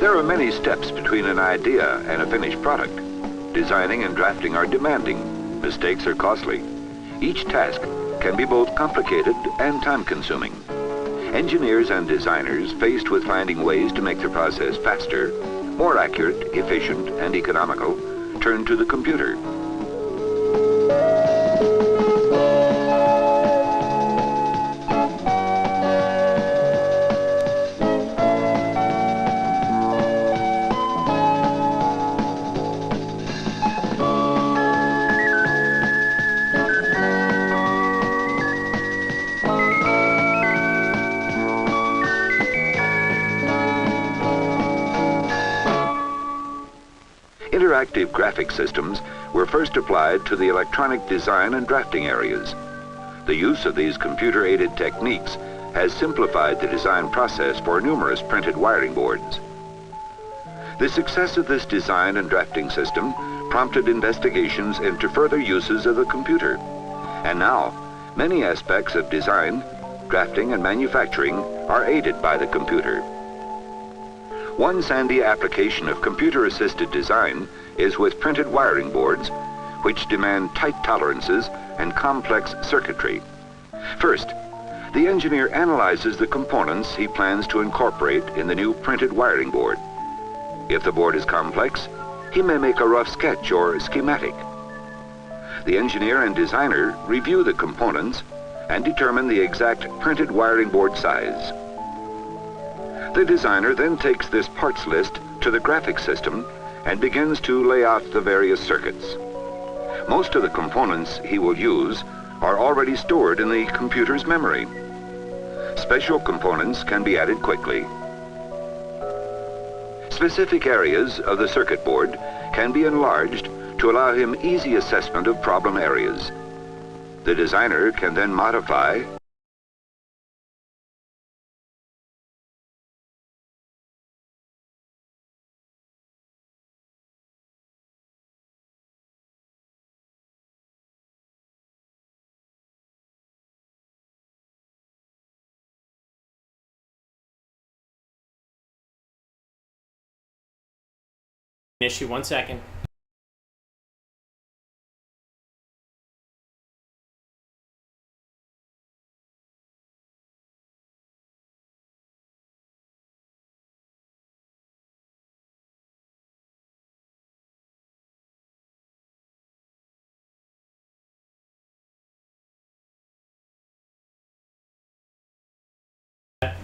There are many steps between an idea and a finished product. Designing and drafting are demanding. Mistakes are costly. Each task can be both complicated and time-consuming. Engineers and designers, faced with finding ways to make the process faster, more accurate, efficient, and economical, turn to the computer. Interactive graphic systems were first applied to the electronic design and drafting areas. The use of these computer-aided techniques has simplified the design process for numerous printed wiring boards. The success of this design and drafting system prompted investigations into further uses of the computer. And now, many aspects of design, drafting, and manufacturing are aided by the computer. One sandy application of computer-assisted design is with printed wiring boards, which demand tight tolerances and complex circuitry. First, the engineer analyzes the components he plans to incorporate in the new printed wiring board. If the board is complex, he may make a rough sketch or schematic. The engineer and designer review the components and determine the exact printed wiring board size. The designer then takes this parts list to the graphic system and begins to lay out the various circuits. Most of the components he will use are already stored in the computer's memory. Special components can be added quickly. Specific areas of the circuit board can be enlarged to allow him easy assessment of problem areas. The designer can then modify issue. 1 second.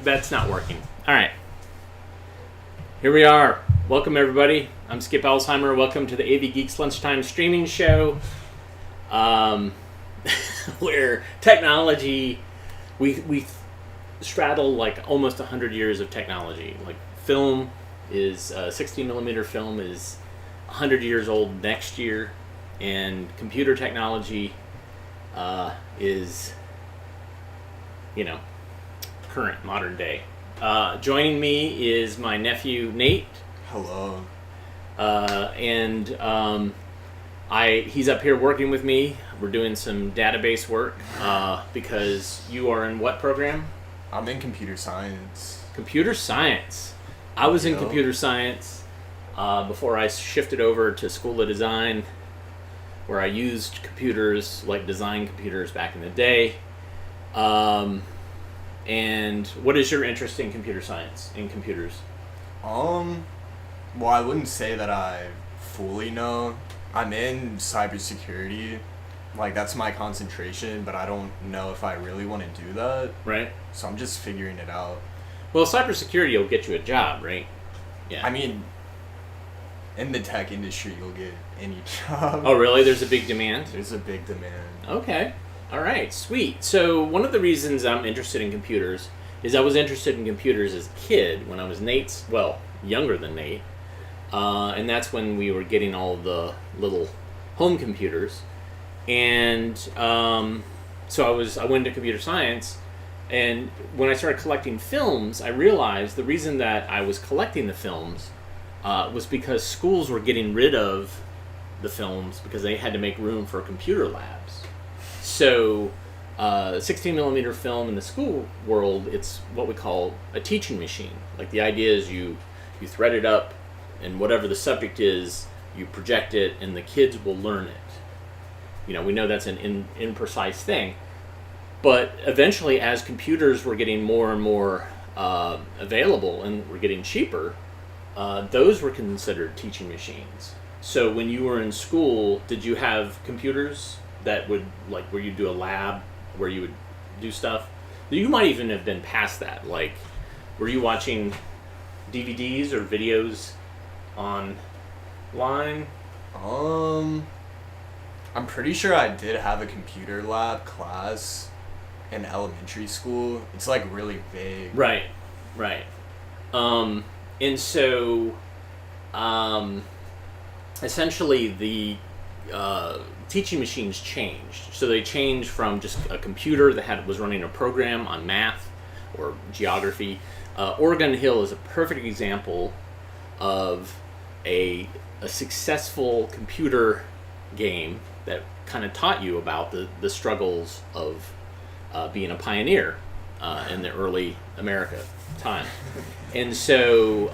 That's not working. All right. Here we are. Welcome, everybody. I'm Skip Alzheimer. Welcome to the AV Geeks Lunchtime streaming show, where technology, we straddle like almost 100 years of technology. Like film is, 16 millimeter film is 100 years old next year, and computer technology is, current, modern day. Joining me is my nephew Nate. Hello. He's up here working with me. We're doing some database work because you are in what program? I'm in computer science. Computer science. I was in computer science before I shifted over to School of Design, where I used computers, like design computers back in the day. And what is your interest in computer science, in computers? Well, I wouldn't say that I fully know. I'm in cybersecurity. Like, that's my concentration, but I don't know if I really want to do that. Right. So I'm just figuring it out. Well, cybersecurity will get you a job, right? Yeah. I mean, in the tech industry, you'll get any job. Oh, really? There's a big demand? There's a big demand. Okay. All right, sweet. So one of the reasons I'm interested in computers is I was interested in computers as a kid when I was younger than Nate. And that's when we were getting all the little home computers. And so I went into computer science, and when I started collecting films, I realized the reason that I was collecting the films was because schools were getting rid of the films because they had to make room for computer labs. So 16 millimeter film in the school world, it's what we call a teaching machine. Like, the idea is you you thread it up, and whatever the subject is, you project it, and the kids will learn it. You know, we know that's an imprecise thing, but eventually, as computers were getting more and more available and were getting cheaper, those were considered teaching machines. So when you were in school, did you have computers that would, like, where you do a lab, where you would do stuff? You might even have been past that. Like, were you watching DVDs or videos online? I'm pretty sure I did have a computer lab class in elementary school. It's like really vague. Right. And so, essentially the teaching machines changed. So they changed from just a computer that was running a program on math or geography. Oregon Hill is a perfect example of a successful computer game that kind of taught you about the struggles of being a pioneer in the early America time. And so,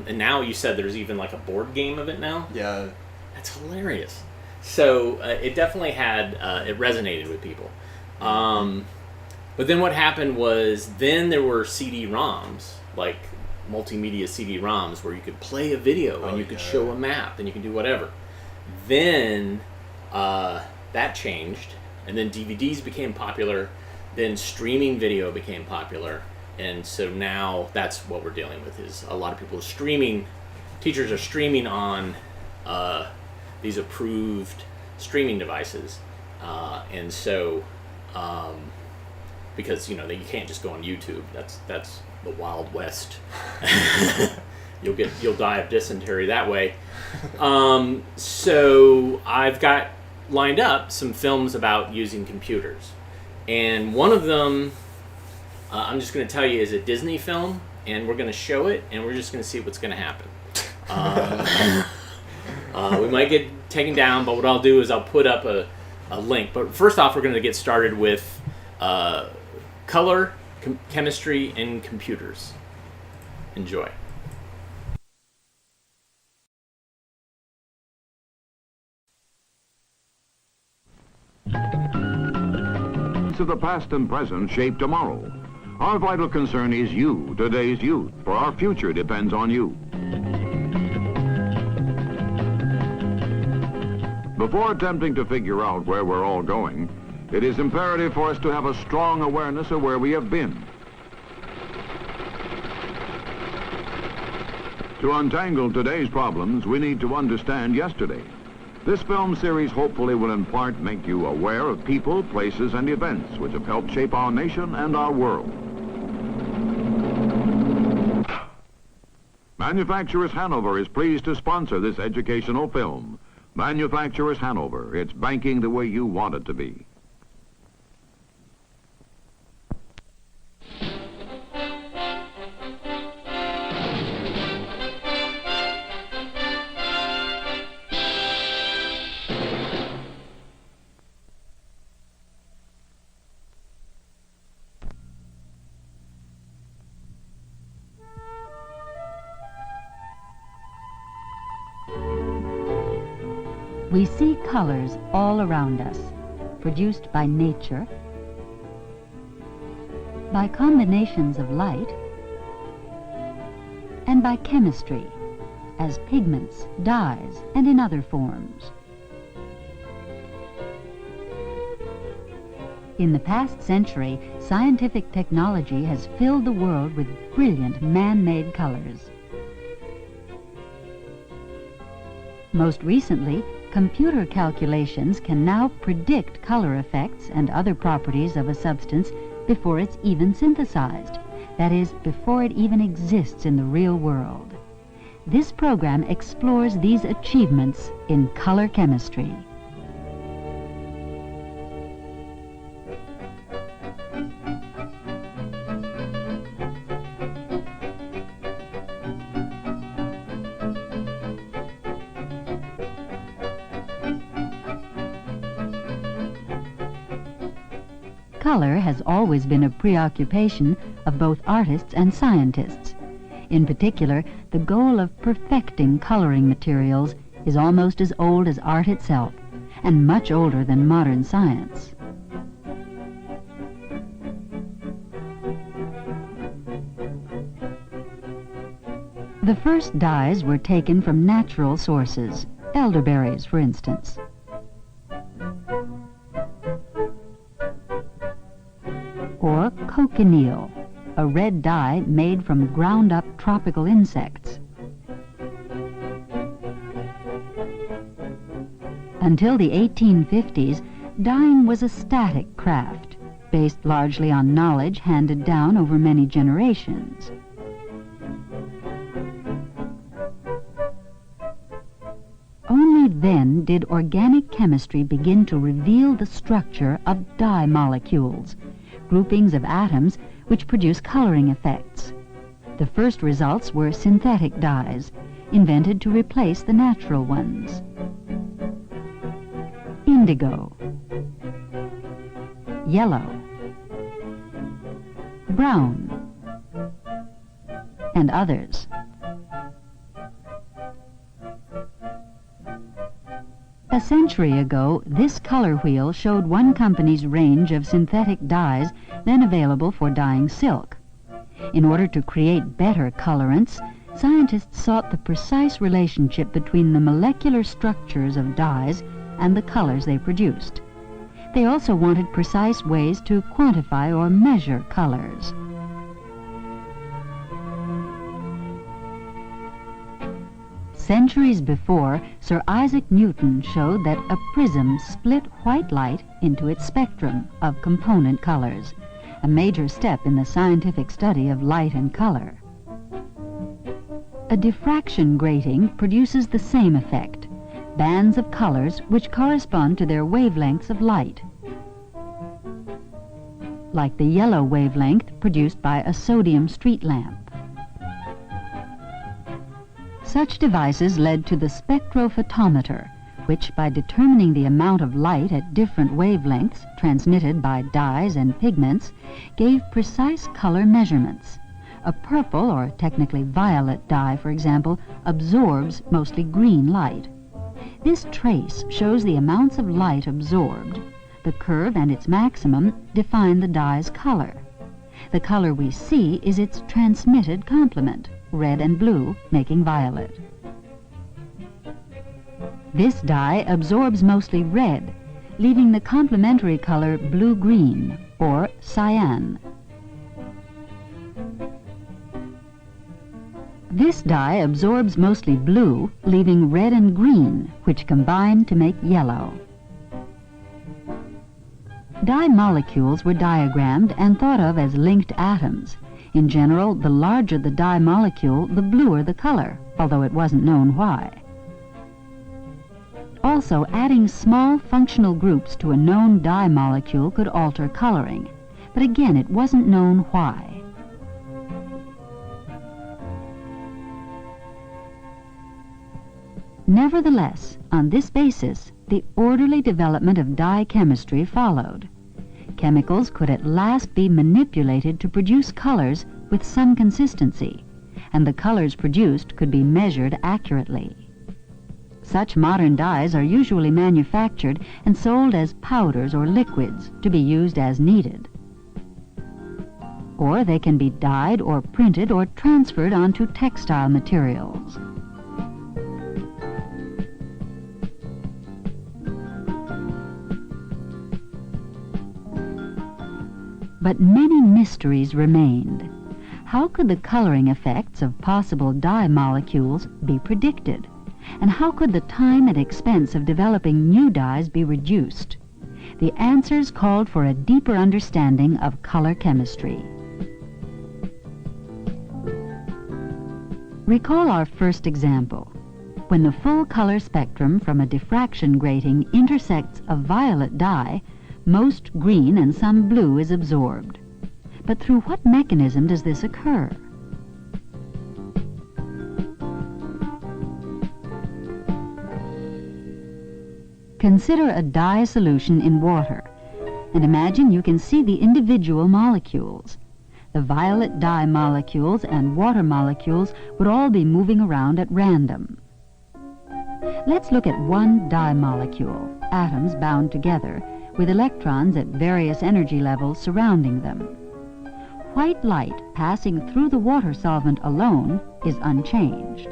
and now you said there's even like a board game of it now? Yeah. That's hilarious. So it definitely had, it resonated with people. But then what happened was, then there were CD-ROMs, like multimedia CD-ROMs, where you could play a video and you could show a map and you could do whatever. Then that changed, and then DVDs became popular, then streaming video became popular, and so now that's what we're dealing with, is a lot of people streaming. Teachers are streaming on these approved streaming devices, and so because you can't just go on YouTube. That's the Wild West. You'll die of dysentery that way. So I've got lined up some films about using computers, and one of them I'm just going to tell you is a Disney film, and we're going to show it, and we're just going to see what's going to happen. We might get taken down, but what I'll do is I'll put up a link. But first off, we're going to get started with color, chemistry, and computers. Enjoy. Of the past and present shape tomorrow. Our vital concern is you, today's youth, for our future depends on you. Before attempting to figure out where we're all going, it is imperative for us to have a strong awareness of where we have been. To untangle today's problems, we need to understand yesterday. This film series hopefully will in part make you aware of people, places, and events which have helped shape our nation and our world. Manufacturers Hanover is pleased to sponsor this educational film. Manufacturers Hanover, it's banking the way you want it to be. We see colors all around us, produced by nature, by combinations of light, and by chemistry, as pigments, dyes, and in other forms. In the past century, scientific technology has filled the world with brilliant man-made colors. Most recently, computer calculations can now predict color effects and other properties of a substance before it's even synthesized. That is, before it even exists in the real world. This program explores these achievements in color chemistry. Color has always been a preoccupation of both artists and scientists. In particular, the goal of perfecting coloring materials is almost as old as art itself, and much older than modern science. The first dyes were taken from natural sources, elderberries, for instance. Or cochineal, a red dye made from ground-up tropical insects. Until the 1850s, dyeing was a static craft, based largely on knowledge handed down over many generations. Only then did organic chemistry begin to reveal the structure of dye molecules, groupings of atoms which produce coloring effects. The first results were synthetic dyes, invented to replace the natural ones. Indigo, yellow, brown, and others. A century ago, this color wheel showed one company's range of synthetic dyes then available for dyeing silk. In order to create better colorants, scientists sought the precise relationship between the molecular structures of dyes and the colors they produced. They also wanted precise ways to quantify or measure colors. Centuries before, Sir Isaac Newton showed that a prism split white light into its spectrum of component colors, a major step in the scientific study of light and color. A diffraction grating produces the same effect, bands of colors which correspond to their wavelengths of light, like the yellow wavelength produced by a sodium street lamp. Such devices led to the spectrophotometer, which, by determining the amount of light at different wavelengths transmitted by dyes and pigments, gave precise color measurements. A purple, or technically violet dye, for example, absorbs mostly green light. This trace shows the amounts of light absorbed. The curve and its maximum define the dye's color. The color we see is its transmitted complement, red and blue, making violet. This dye absorbs mostly red, leaving the complementary color blue-green, or cyan. This dye absorbs mostly blue, leaving red and green, which combine to make yellow. Dye molecules were diagrammed and thought of as linked atoms. In general, the larger the dye molecule, the bluer the color, although it wasn't known why. Also, adding small functional groups to a known dye molecule could alter coloring, but again, it wasn't known why. Nevertheless, on this basis, the orderly development of dye chemistry followed. Chemicals could at last be manipulated to produce colors with some consistency, and the colors produced could be measured accurately. Such modern dyes are usually manufactured and sold as powders or liquids to be used as needed. Or they can be dyed or printed or transferred onto textile materials. But many mysteries remained. How could the coloring effects of possible dye molecules be predicted? And how could the time and expense of developing new dyes be reduced? The answers called for a deeper understanding of color chemistry. Recall our first example. When the full color spectrum from a diffraction grating intersects a violet dye, most green and some blue is absorbed. But through what mechanism does this occur? Consider a dye solution in water, and imagine you can see the individual molecules. the violet dye molecules and water molecules would all be moving around at random. Let's look at one dye molecule, atoms bound together, with electrons at various energy levels surrounding them. White light passing through the water solvent alone is unchanged.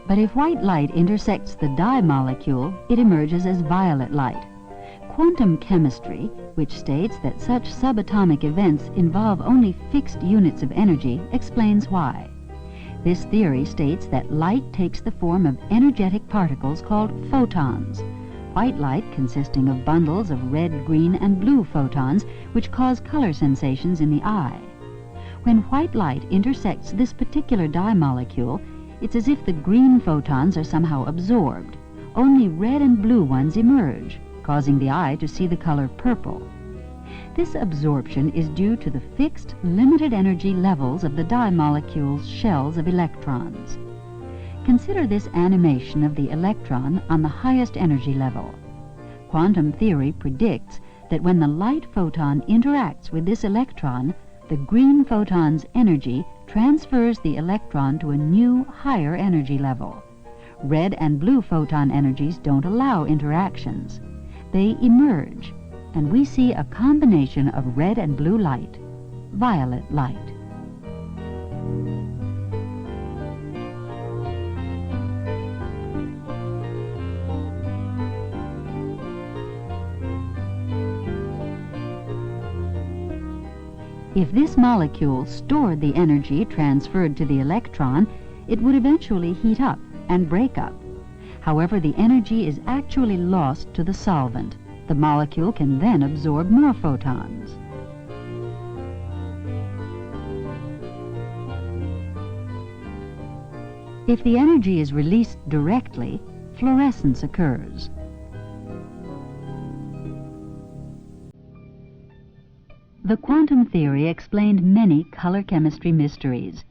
But if white light intersects the dye molecule, it emerges as violet light. Quantum chemistry, which states that such subatomic events involve only fixed units of energy, explains why. This theory states that light takes the form of energetic particles called photons. White light consisting of bundles of red, green, and blue photons, which cause color sensations in the eye. When white light intersects this particular dye molecule, it's as if the green photons are somehow absorbed. Only red and blue ones emerge, causing the eye to see the color purple. This absorption is due to the fixed, limited energy levels of the dye molecule's shells of electrons. Consider this animation of the electron on the highest energy level. Quantum theory predicts that when the light photon interacts with this electron, the green photon's energy transfers the electron to a new, higher energy level. Red and blue photon energies don't allow interactions. They emerge, and we see a combination of red and blue light, violet light. If this molecule stored the energy transferred to the electron, it would eventually heat up and break up. However, the energy is actually lost to the solvent. The molecule can then absorb more photons. If the energy is released directly, fluorescence occurs. The quantum theory explained many color chemistry mysteries.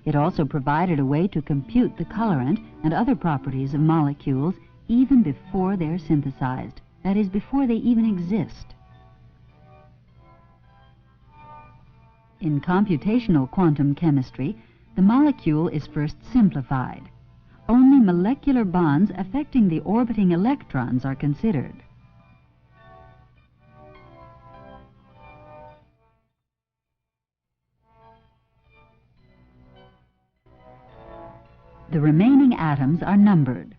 It also provided a way to compute the colorant and other properties of molecules even before they're synthesized, that is, before they even exist. In computational quantum chemistry, the molecule is first simplified. Only molecular bonds affecting the orbiting electrons are considered. The remaining atoms are numbered.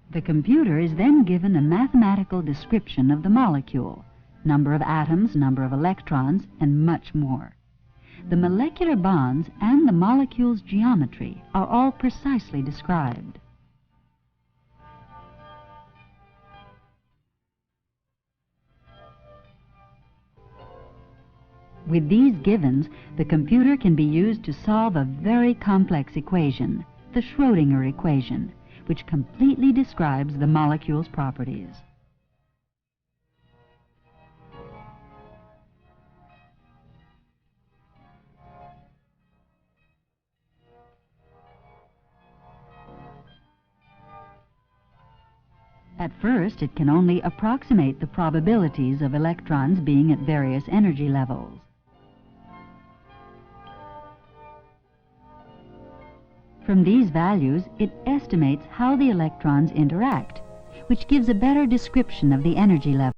The computer is then given a mathematical description of the molecule, number of atoms, number of electrons, and much more. The molecular bonds and the molecule's geometry are all precisely described. With these givens, the computer can be used to solve a very complex equation, the Schrödinger equation, which completely describes the molecule's properties. At first, it can only approximate the probabilities of electrons being at various energy levels. From these values, it estimates how the electrons interact, which gives a better description of the energy level.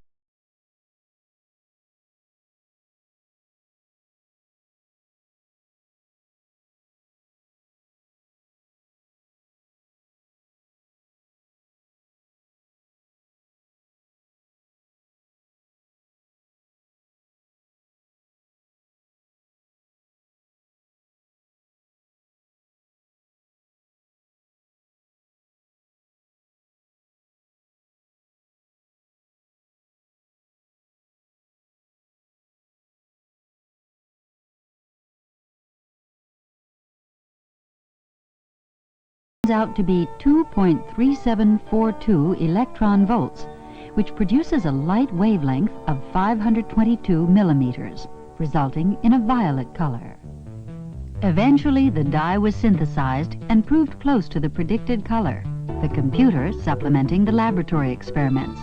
Out to be 2.3742 electron volts, which produces a light wavelength of 522 millimeters, resulting in a violet color. Eventually, the dye was synthesized and proved close to the predicted color. the computer supplementing the laboratory experiments.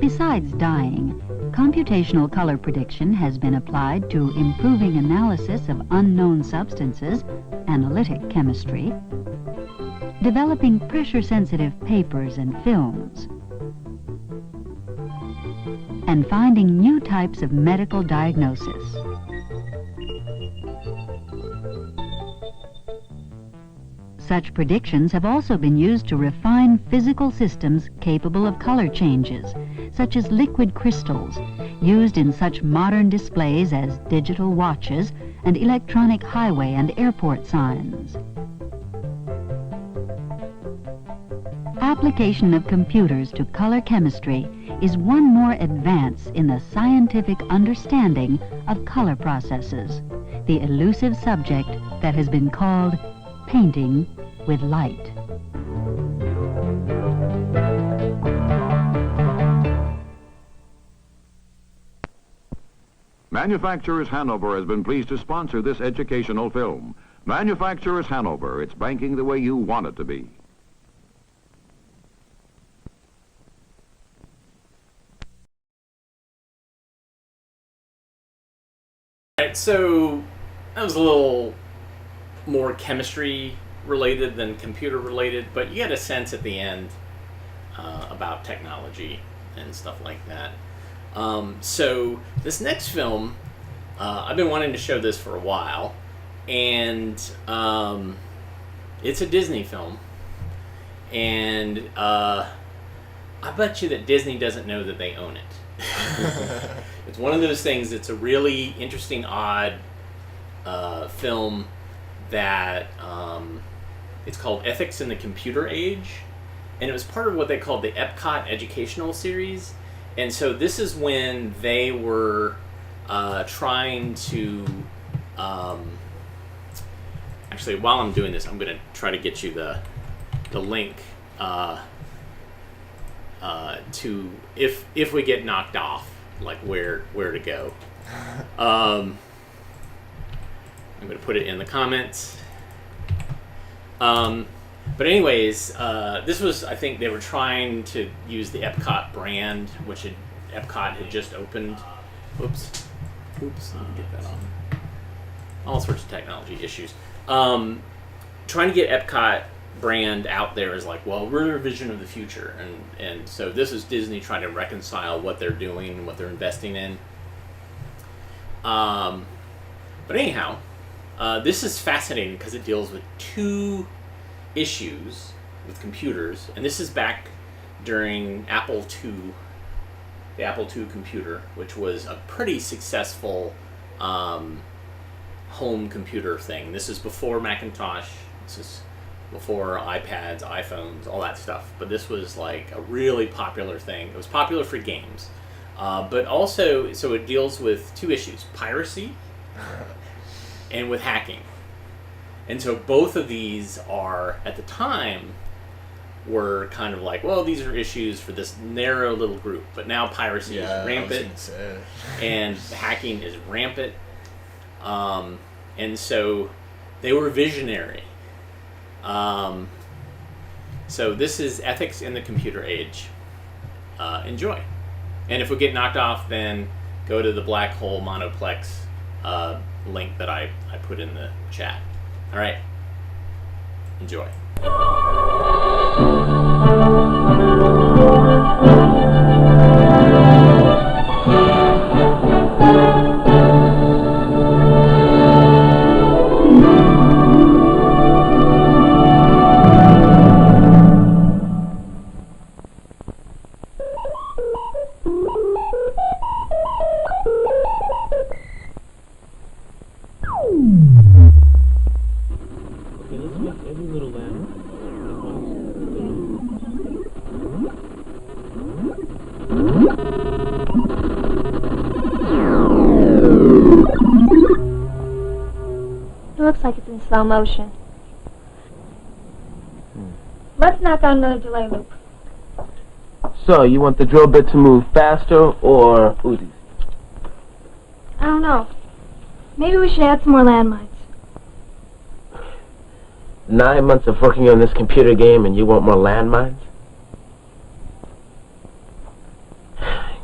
Besides dyeing, computational color prediction has been applied to improving analysis of unknown substances, analytic chemistry, developing pressure-sensitive papers and films, and finding new types of medical diagnosis. Such predictions have also been used to refine physical systems capable of color changes, such as liquid crystals, used in such modern displays as digital watches and electronic highway and airport signs. Application of computers to color chemistry is one more advance in the scientific understanding of color processes, the elusive subject that has been called painting with light. Manufacturers Hanover has been pleased to sponsor this educational film. Manufacturers Hanover, it's banking the way you want it to be. Alright, so that was a little more chemistry related than computer related, but you get a sense at the end about technology and stuff like that. So this next film, I've been wanting to show this for a while, and it's a Disney film, and I bet you that Disney doesn't know that they own it. It's one of those things that's a really interesting, odd film that it's called Ethics in the Computer Age, and it was part of what they called the Epcot Educational Series. And so this is when they were trying to actually, while I'm doing this, I'm going to try to get you the link to if we get knocked off, like where to go. I'm going to put it in the comments. But anyways, this was, I think they were trying to use the Epcot brand, which Epcot had just opened. Oops, let me get that on. All sorts of technology issues. Trying to get Epcot brand out there is like, well, we're a vision of the future, and so this is Disney trying to reconcile what they're doing and what they're investing in. But anyhow, this is fascinating because it deals with two issues with computers, and this is back during Apple II, the Apple II computer, which was a pretty successful home computer thing. This is before Macintosh, this is before iPads, iPhones, all that stuff, but this was like a really popular thing. It was popular for games, but also, so it deals with two issues: piracy and with hacking. And so both of these are, at the time, were kind of like, well, these are issues for this narrow little group. But now piracy is rampant, and hacking is rampant. And so they were visionary. So this is Ethics in the Computer Age. Enjoy. And if we get knocked off, then go to the Black Hole Monoplex link that I put in the chat. All right. Enjoy. It looks like it's in slow motion. Let's knock out another delay loop. So, you want the drill bit to move faster or Uzi? I don't know. Maybe we should add some more landmines. 9 months of working on this computer game and you want more landmines?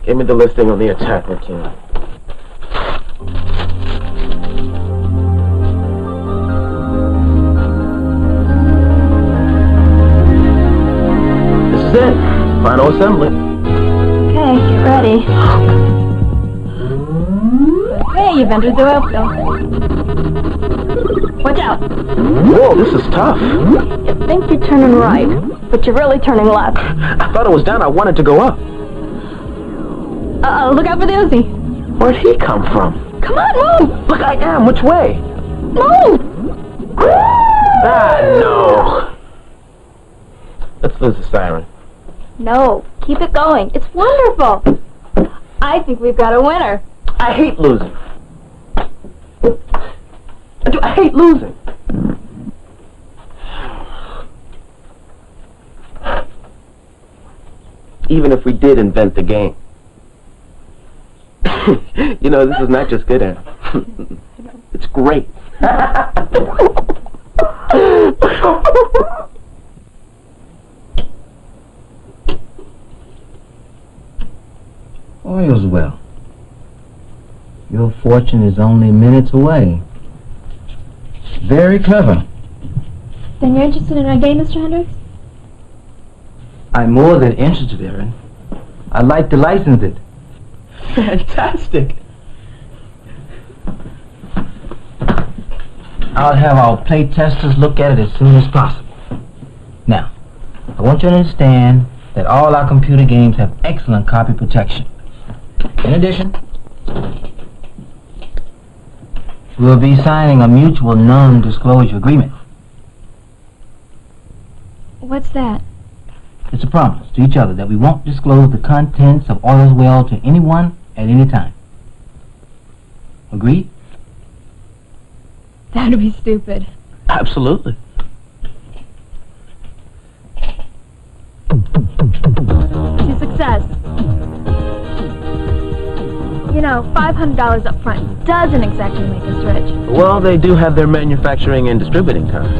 Give me the listing on the attacker team. This is it. Final assembly. Okay, get ready. Okay, you've entered the oil spill. Watch out! Whoa, this is tough. You think you're turning right, but you're really turning left. I thought it was down. I wanted to go up. Uh-oh, look out for the Uzi. Where'd he come from? Come on, move! Look, I am. Which way? Move! Ah, no. Let's lose the siren. No, keep it going. It's wonderful. I think we've got a winner. I hate losing. I hate losing. Even if we did invent the game. You know, this is not just good, Anne. It's great. Oil's well. Your fortune is only minutes away. Very clever. Then you're interested in our game, Mr. Hendricks? I'm more than interested, Erin. I'd like to license it. Fantastic. I'll have our play testers look at it as soon as possible. Now, I want you to understand that all our computer games have excellent copy protection. In addition, we'll be signing a mutual non-disclosure agreement. What's that? It's a promise to each other that we won't disclose the contents of Oil's well to anyone at any time. Agreed? That'd be stupid. Absolutely. To success. You know, $500 up front doesn't exactly make us rich. Well, they do have their manufacturing and distributing costs.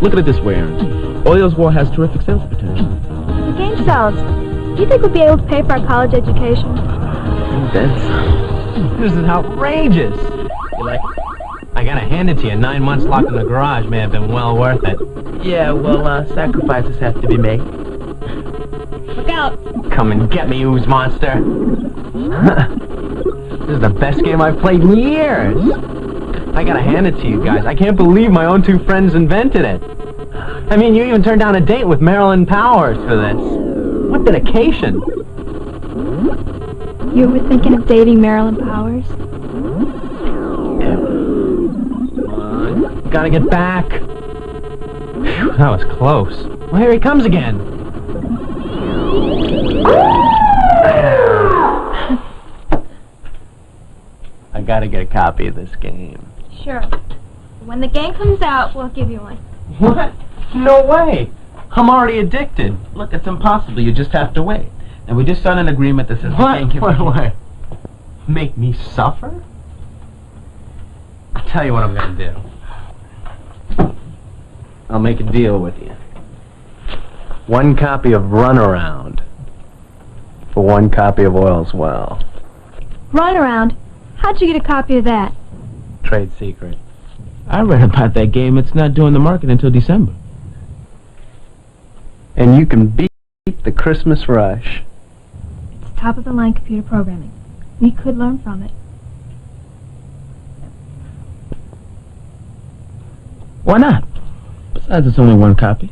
Look at it this way, Aaron. Oil's War has terrific sales potential. The game sells. Do you think we'd be able to pay for our college education? That's... This is outrageous. You're like, I gotta hand it to you. 9 months locked in the garage may have been well worth it. Yeah, well, sacrifices have to be made. Look out! Come and get me, ooze monster. This is the best game I've played in years. I gotta hand it to you guys. I can't believe my own two friends invented it. I mean, you even turned down a date with Marilyn Powers for this. What dedication. You were thinking of dating Marilyn Powers? Gotta get back. Phew, that was close. Well, here he comes again. I gotta get a copy of this game. Sure. When the game comes out, we'll give you one. What? No way. I'm already addicted. Look, it's impossible. You just have to wait. And we just signed an agreement that says we can't give What? Make me suffer? I'll tell you what I'm gonna do. I'll make a deal with you. 1 copy of Runaround for 1 copy of Oil's Well. Runaround? How'd you get a copy of that? Trade secret. I read about that game. It's not doing the market until December. And you can beat the Christmas rush. It's top-of-the-line computer programming. We could learn from it. Why not? Besides, it's only 1 copy.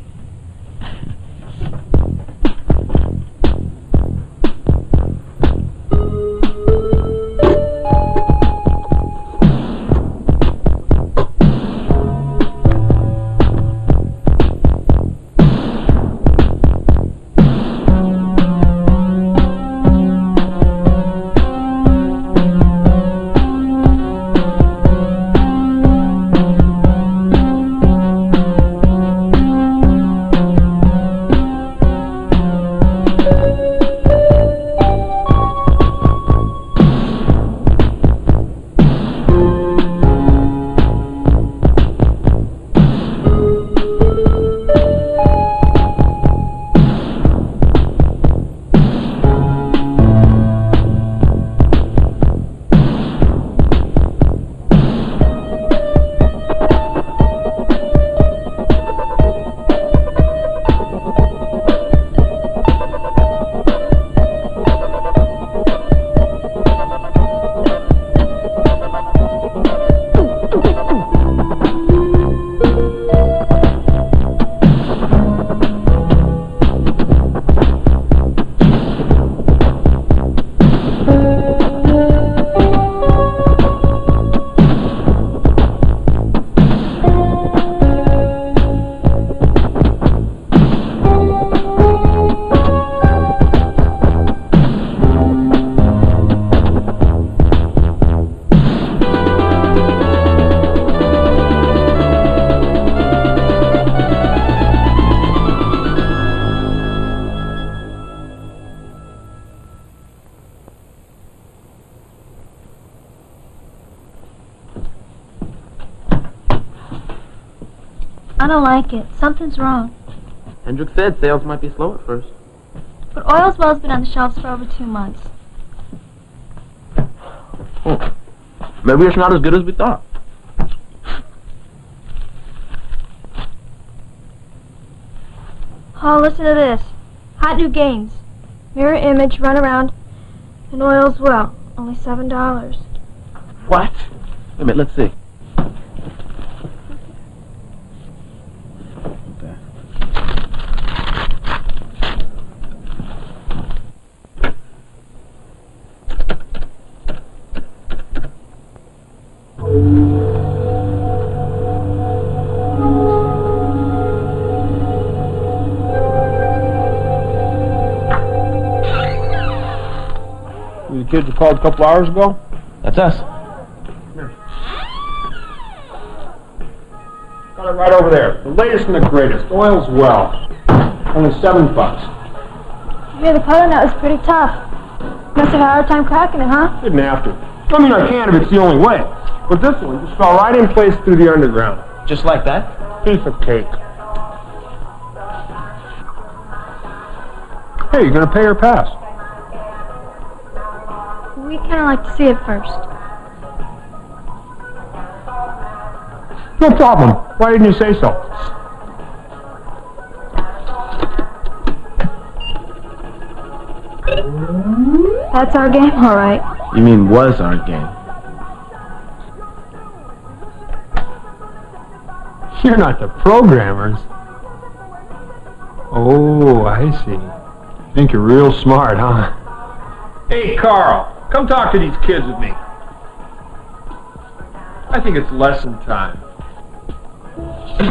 I don't like it. Something's wrong. Hendrick said sales might be slow at first. But Oil's Well's been on the shelves for over 2 months. Oh. Maybe it's not as good as we thought. Oh, listen to this. Hot new games. Mirror image, run around, and Oil's Well. Only $7. What? Wait a minute, let's see. The kids who called a couple hours ago? That's us. Got it right over there. The latest and the greatest. Oil's Well. Only $7. Yeah, the color now is pretty tough. Must have a hard time cracking it, huh? Didn't have to. I mean, I can if it's the only way. But this one just fell right in place through the underground. Just like that? Piece of cake. Hey, you gonna pay or pass? We kind of like to see it first. No problem. Why didn't you say so? That's our game, all right. You mean was our game? You're not the programmers. Oh, I see. Think you're real smart, huh? Hey, Carl, come talk to these kids with me. I think it's lesson time.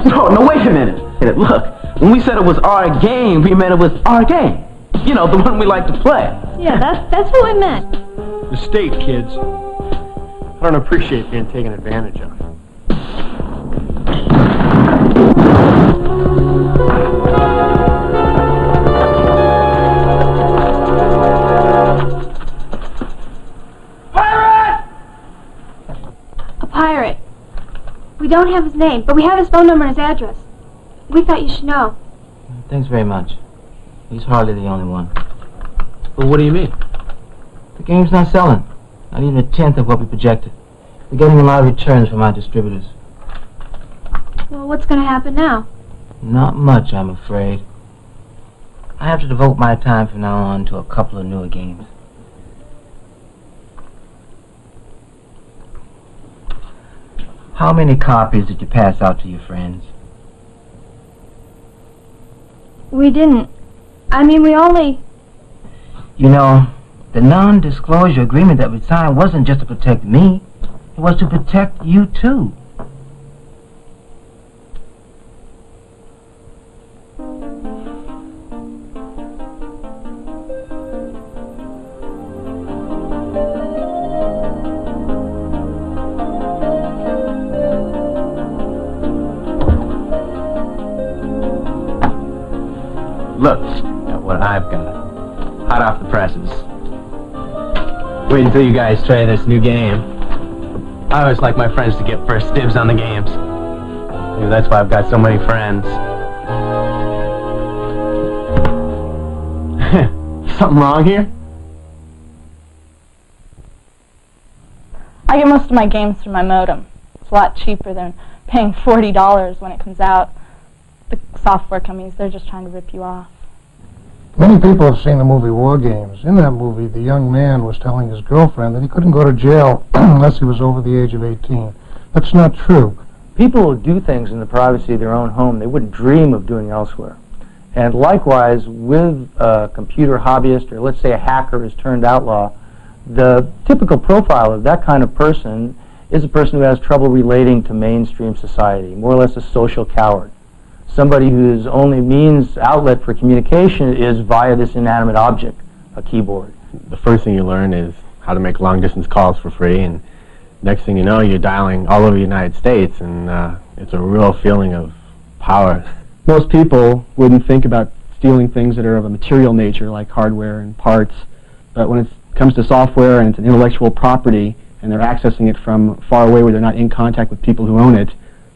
No, wait a minute. Look, when we said it was our game, we meant it was our game. You know, the one we like to play. Yeah, that's what we meant. Mistake, kids. I don't appreciate being taken advantage of. Pirate. We don't have his name, but we have his phone number and his address. We thought you should know. Thanks very much. He's hardly the only one. Well, what do you mean? The game's not selling. Not even a tenth of what we projected. We're getting a lot of returns from our distributors. Well, what's going to happen now? Not much, I'm afraid. I have to devote my time from now on to a couple of newer games. How many copies did you pass out to your friends? We didn't. I mean, we only... You know, the non-disclosure agreement that we signed wasn't just to protect me. It was to protect you, too. Look at what I've got. Hot off the presses. Wait until you guys try this new game. I always like my friends to get first dibs on the games. Maybe that's why I've got so many friends. Something wrong here? I get most of my games through my modem. It's a lot cheaper than paying $40 when it comes out. The software companies, they're just trying to rip you off. Many people have seen the movie War Games. In that movie, the young man was telling his girlfriend that he couldn't go to jail unless he was over the age of 18. That's not true. People will do things in the privacy of their own home they wouldn't dream of doing elsewhere. And likewise, with a computer hobbyist, or let's say a hacker is turned outlaw, the typical profile of that kind of person is a person who has trouble relating to mainstream society, more or less a social coward. Somebody whose only means outlet for communication is via this inanimate object, a keyboard. The first thing you learn is how to make long-distance calls for free, and next thing you know, you're dialing all over the United States, and it's a real feeling of power. Most people wouldn't think about stealing things that are of a material nature, like hardware and parts, but when it comes to software and it's an intellectual property, and they're accessing it from far away where they're not in contact with people who own it,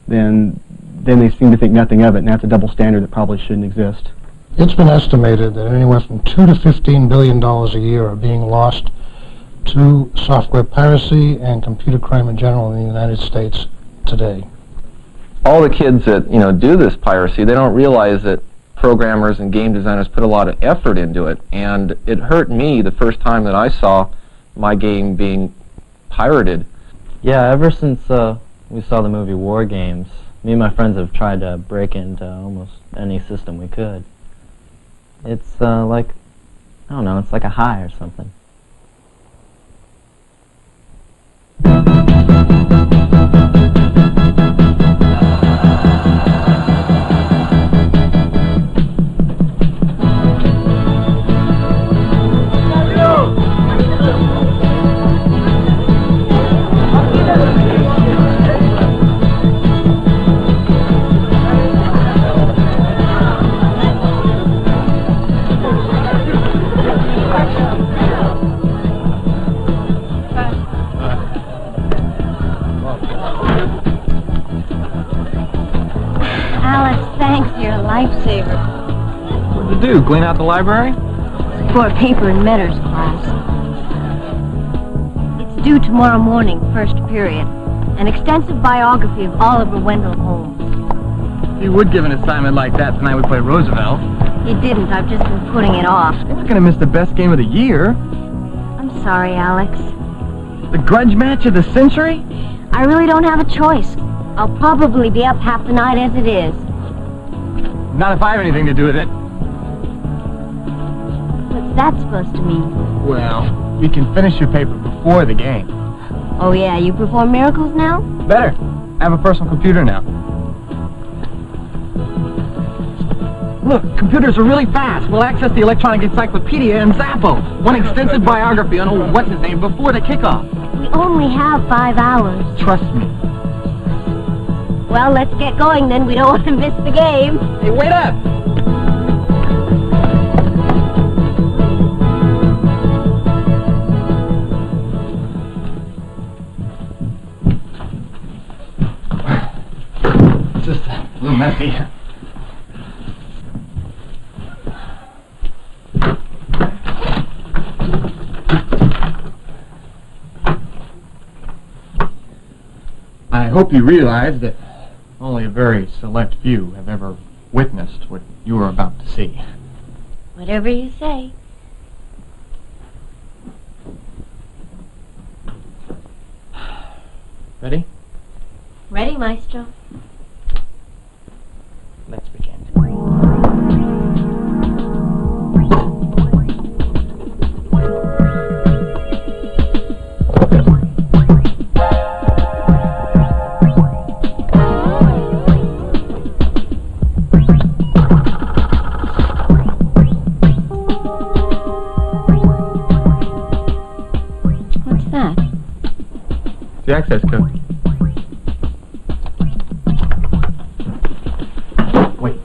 then then they seem to think nothing of it, and that's a double standard that probably shouldn't exist. It's been estimated that anywhere from $2 to $15 billion a year are being lost to software piracy and computer crime in general in the United States today. All the kids that, do this piracy, they don't realize that programmers and game designers put a lot of effort into it, and it hurt me the first time that I saw my game being pirated. Yeah, ever since we saw the movie War Games, me and my friends have tried to break into almost any system we could. It's like, I don't know, it's like a high or something. Lifesaver. What'd you do, clean out the library? For paper in Metter's class. It's due tomorrow morning, first period. An extensive biography of Oliver Wendell Holmes. If you would give an assignment like that, tonight we play Roosevelt. You didn't, I've just been putting it off. You're not gonna miss the best game of the year. I'm sorry, Alex. The grudge match of the century? I really don't have a choice. I'll probably be up half the night as it is. Not if I have anything to do with it. What's that supposed to mean? Well, you can finish your paper before the game. Oh yeah, you perform miracles now? Better. I have a personal computer now. Look, computers are really fast. We'll access the electronic encyclopedia and Zappo. One extensive biography on old what's-his-name before the kickoff. We only have 5 hours. Trust me. Well, let's get going then. We don't want to miss the game. Hey, wait up! It's just a little messy. I hope you realize that only a very select few have ever witnessed what you are about to see. Whatever you say. Ready? Ready, Maestro. Let's begin. The access code. Wait.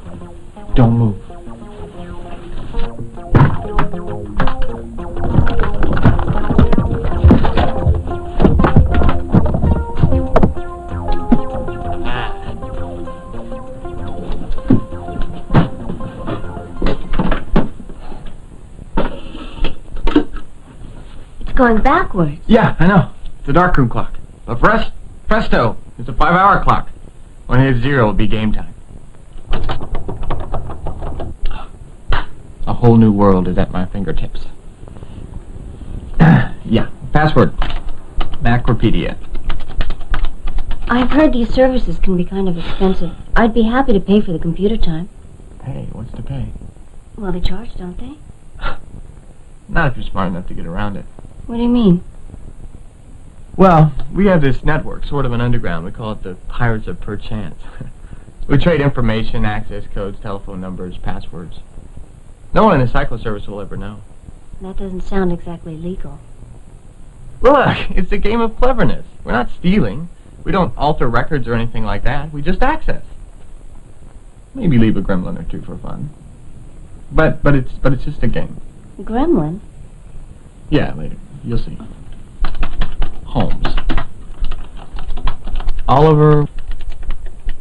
Don't move. It's going backwards. Yeah, I know. It's a darkroom clock. But presto, it's a 5-hour clock. When it hits 0, it'll be game time. A whole new world is at my fingertips. Yeah, password. Macropedia. I've heard these services can be kind of expensive. I'd be happy to pay for the computer time. Hey, what's to pay? Well, they charge, don't they? Not if you're smart enough to get around it. What do you mean? Well, we have this network, sort of an underground. We call it the Pirates of Perchance. We trade information, access codes, telephone numbers, passwords. No one in the cycle service will ever know. That doesn't sound exactly legal. Look, it's a game of cleverness. We're not stealing. We don't alter records or anything like that. We just access. Maybe leave a gremlin or two for fun. But it's just a game. Gremlin? Yeah, later. You'll see. Holmes. Oliver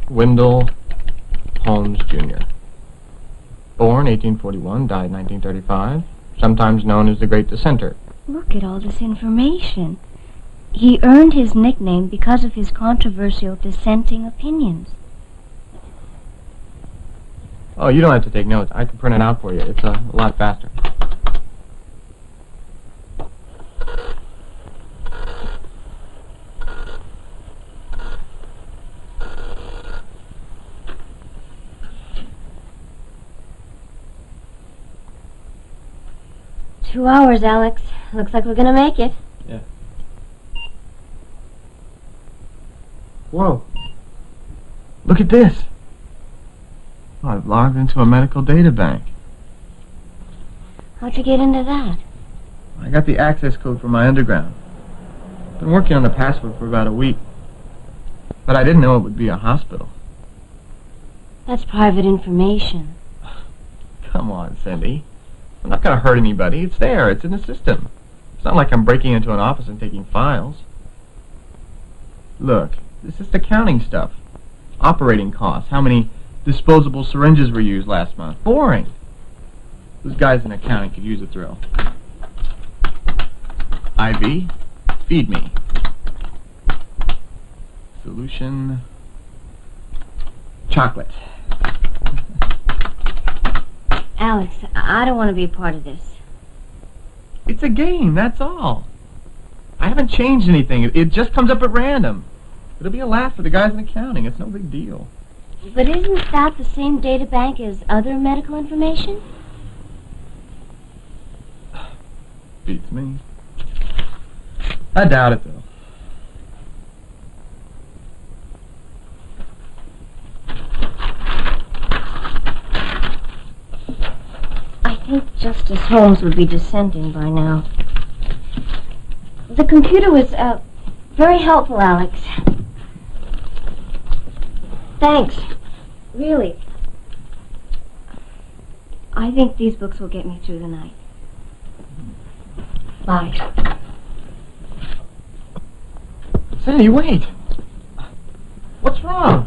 Wendell Holmes, Jr. Born 1841, died 1935, sometimes known as the Great Dissenter. Look at all this information. He earned his nickname because of his controversial dissenting opinions. Oh, you don't have to take notes. I can print it out for you. It's a lot faster. Two hours, Alex. Looks like we're gonna make it. Yeah. Whoa. Look at this. Oh, I've logged into a medical data bank. How'd you get into that? I got the access code for my underground. Been working on the password for about a week. But I didn't know it would be a hospital. That's private information. Come on, Cindy. I'm not going to hurt anybody. It's there. It's in the system. It's not like I'm breaking into an office and taking files. Look, this is accounting stuff. Operating costs. How many disposable syringes were used last month. Boring. Those guys in accounting could use a thrill. IV, feed me. Solution, chocolate. Alex, I don't want to be a part of this. It's a game, that's all. I haven't changed anything. It just comes up at random. It'll be a laugh for the guys in accounting. It's no big deal. But isn't that the same data bank as other medical information? Beats me. I doubt it, though. I think Justice Holmes would be dissenting by now. The computer was, very helpful, Alex. Thanks. Really. I think these books will get me through the night. Bye. Sandy, wait! What's wrong?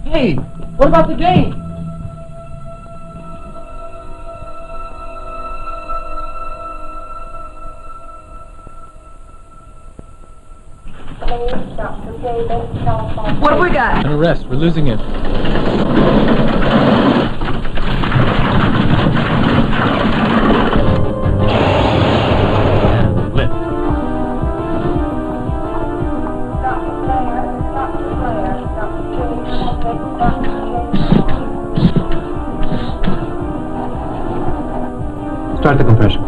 Hey, what about the game? What have we got? An arrest. We're losing him. Start the compressions.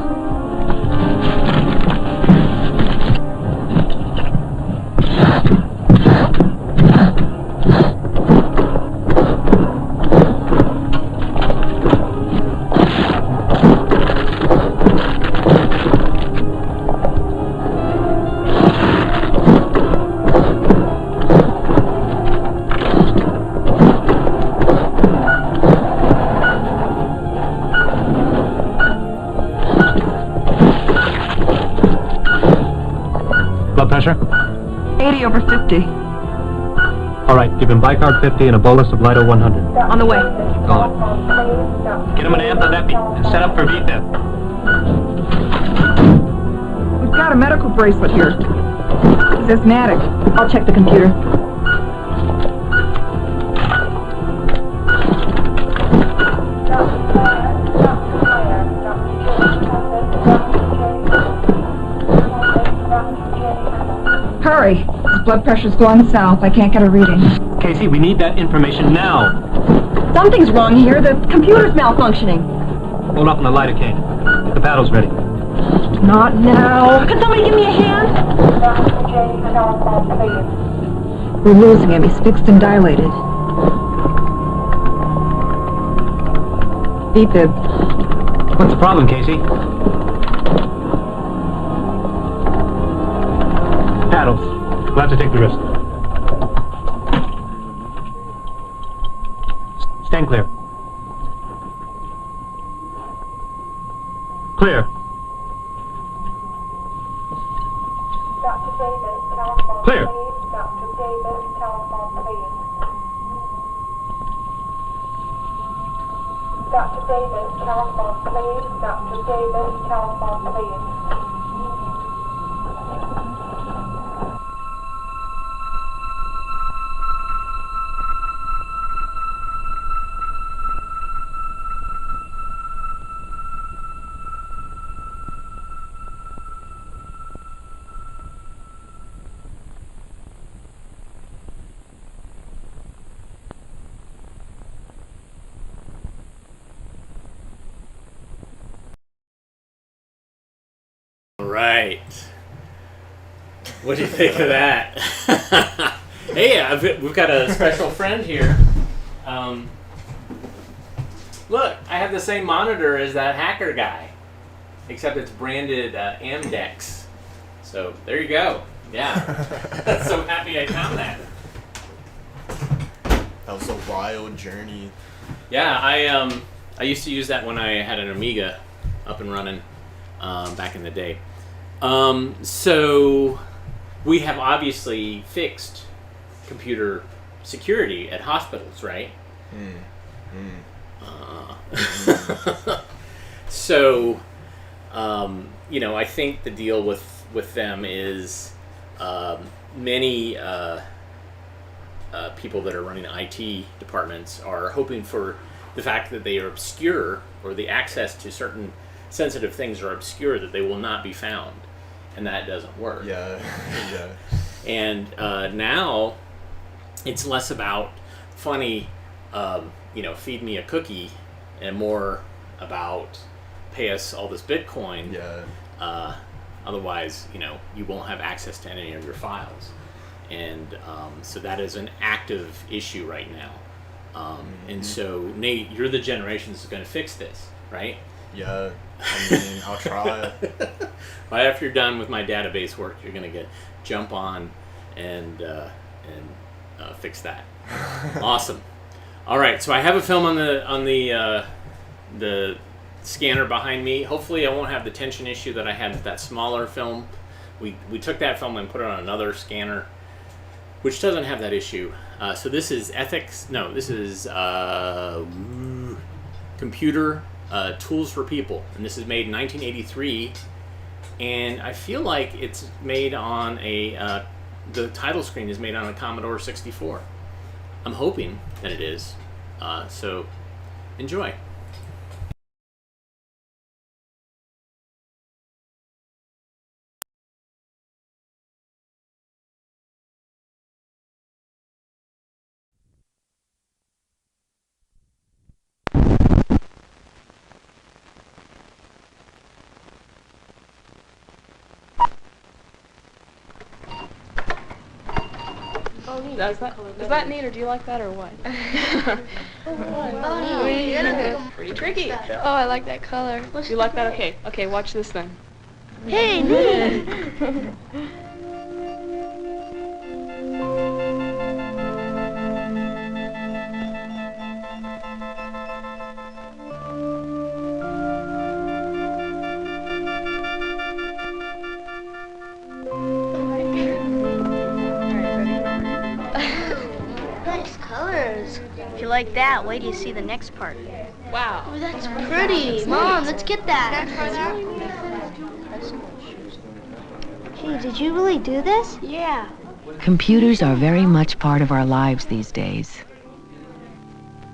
Pressure? 80 over 50. All right, give him bicarb 50 and a bolus of Lido 100. On the way. Go on. Get him an amp-epi and set up for VFib. We've got a medical bracelet here. He's asthmatic. I'll check the computer. Hurry. His blood pressure's going south. I can't get a reading. Casey, we need that information now. Something's wrong here. The computer's malfunctioning. Hold off on the lidocaine. Get the paddles ready. Not now. Can somebody give me a hand? We're losing him. He's fixed and dilated. VFib. What's the problem, Casey? Paddles. We'll have to take the risk. Stand clear. Clear. Clear. Dr. Davis, telephone, please. Dr. Davis, telephone, please. Right. What do you think of that? Hey, we've got a special friend here. Look, I have the same monitor as that hacker guy, except it's branded Amdex. So there you go. Yeah. So happy I found that. That was a wild journey. Yeah, I used to use that when I had an Amiga up and running back in the day. So we have obviously fixed computer security at hospitals, right? So, I think the deal with them is many people that are running IT departments are hoping for the fact that they are obscure, or the access to certain sensitive things are obscure, that they will not be found. And that doesn't work. Yeah. And now it's less about funny, feed me a cookie, and more about pay us all this Bitcoin. Yeah. Otherwise, you won't have access to any of your files. And so that is an active issue right now. And so, Nate, you're the generation that's going to fix this, right? Yeah. I mean, I'll try. Right after you're done with my database work, you're going to jump on and fix that. Awesome. All right, so I have a film on the scanner behind me. Hopefully, I won't have the tension issue that I had with that smaller film. We took that film and put it on another scanner, which doesn't have that issue. So this is ethics. No, this is computer tools for people, and this is made in 1983. And I feel like it's made on the title screen is made on a Commodore 64. I'm hoping that it is. So enjoy. Is that neat, or do you like that, or what? Pretty tricky. Oh, I like that color. You like that? Okay. Okay, watch this then. Hey, neat! If you like that, wait till you see the next part. Wow. Oh, that's pretty. Mom, let's get that. Hey, did you really do this? Yeah. Computers are very much part of our lives these days.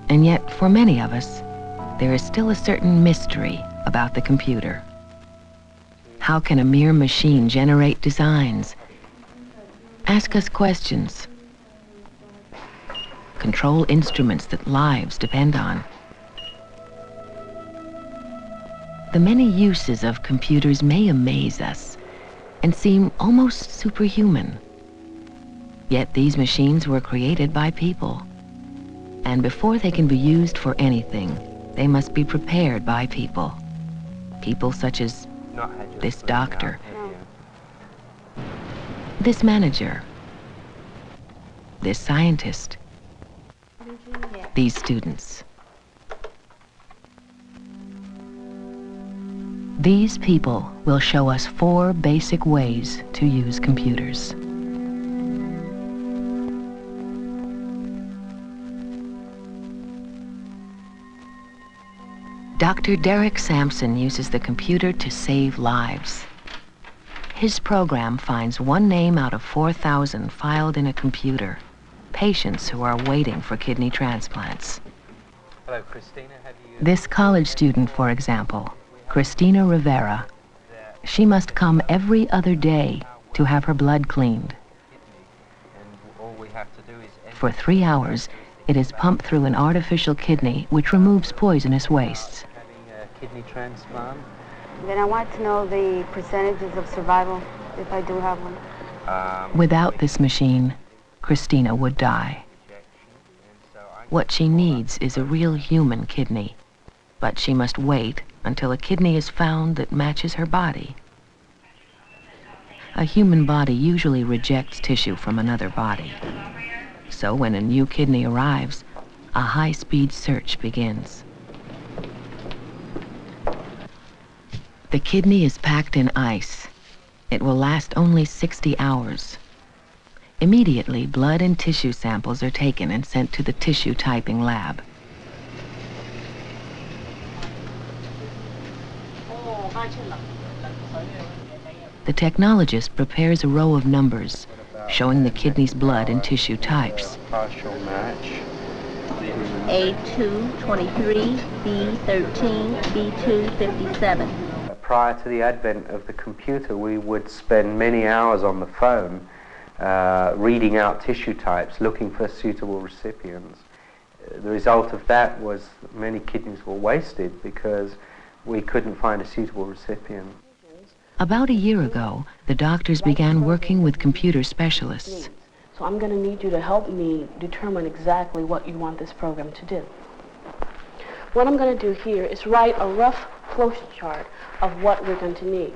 And yet, for many of us, there is still a certain mystery about the computer. How can a mere machine generate designs? Ask us questions. Control instruments that lives depend on. The many uses of computers may amaze us and seem almost superhuman. Yet these machines were created by people. And before they can be used for anything, they must be prepared by people. People such as this doctor, this manager, this scientist, these students. These people will show us 4 basic ways to use computers. Dr. Derek Sampson uses the computer to save lives. His program finds one name out of 4,000 filed in a computer. Patients who are waiting for kidney transplants. Hello, Christina. This college student, for example, Christina Rivera, she must come every other day to have her blood cleaned. For 3 hours, it is pumped through an artificial kidney which removes poisonous wastes. Kidney transplant. Then I want to know the percentages of survival if I do have one. Without this machine, Christina would die. What she needs is a real human kidney, but she must wait until a kidney is found that matches her body. A human body usually rejects tissue from another body. So when a new kidney arrives, a high-speed search begins. The kidney is packed in ice. It will last only 60 hours. Immediately, blood and tissue samples are taken and sent to the tissue typing lab. The technologist prepares a row of numbers showing the kidney's blood and tissue types. Partial match. A2, 23, B13, B2, 57. Prior to the advent of the computer, we would spend many hours on the phone reading out tissue types, looking for suitable recipients. The result of that was many kidneys were wasted because we couldn't find a suitable recipient. About a year ago, the doctors began working with computer specialists. So I'm going to need you to help me determine exactly what you want this program to do. What I'm going to do here is write a rough flow chart of what we're going to need.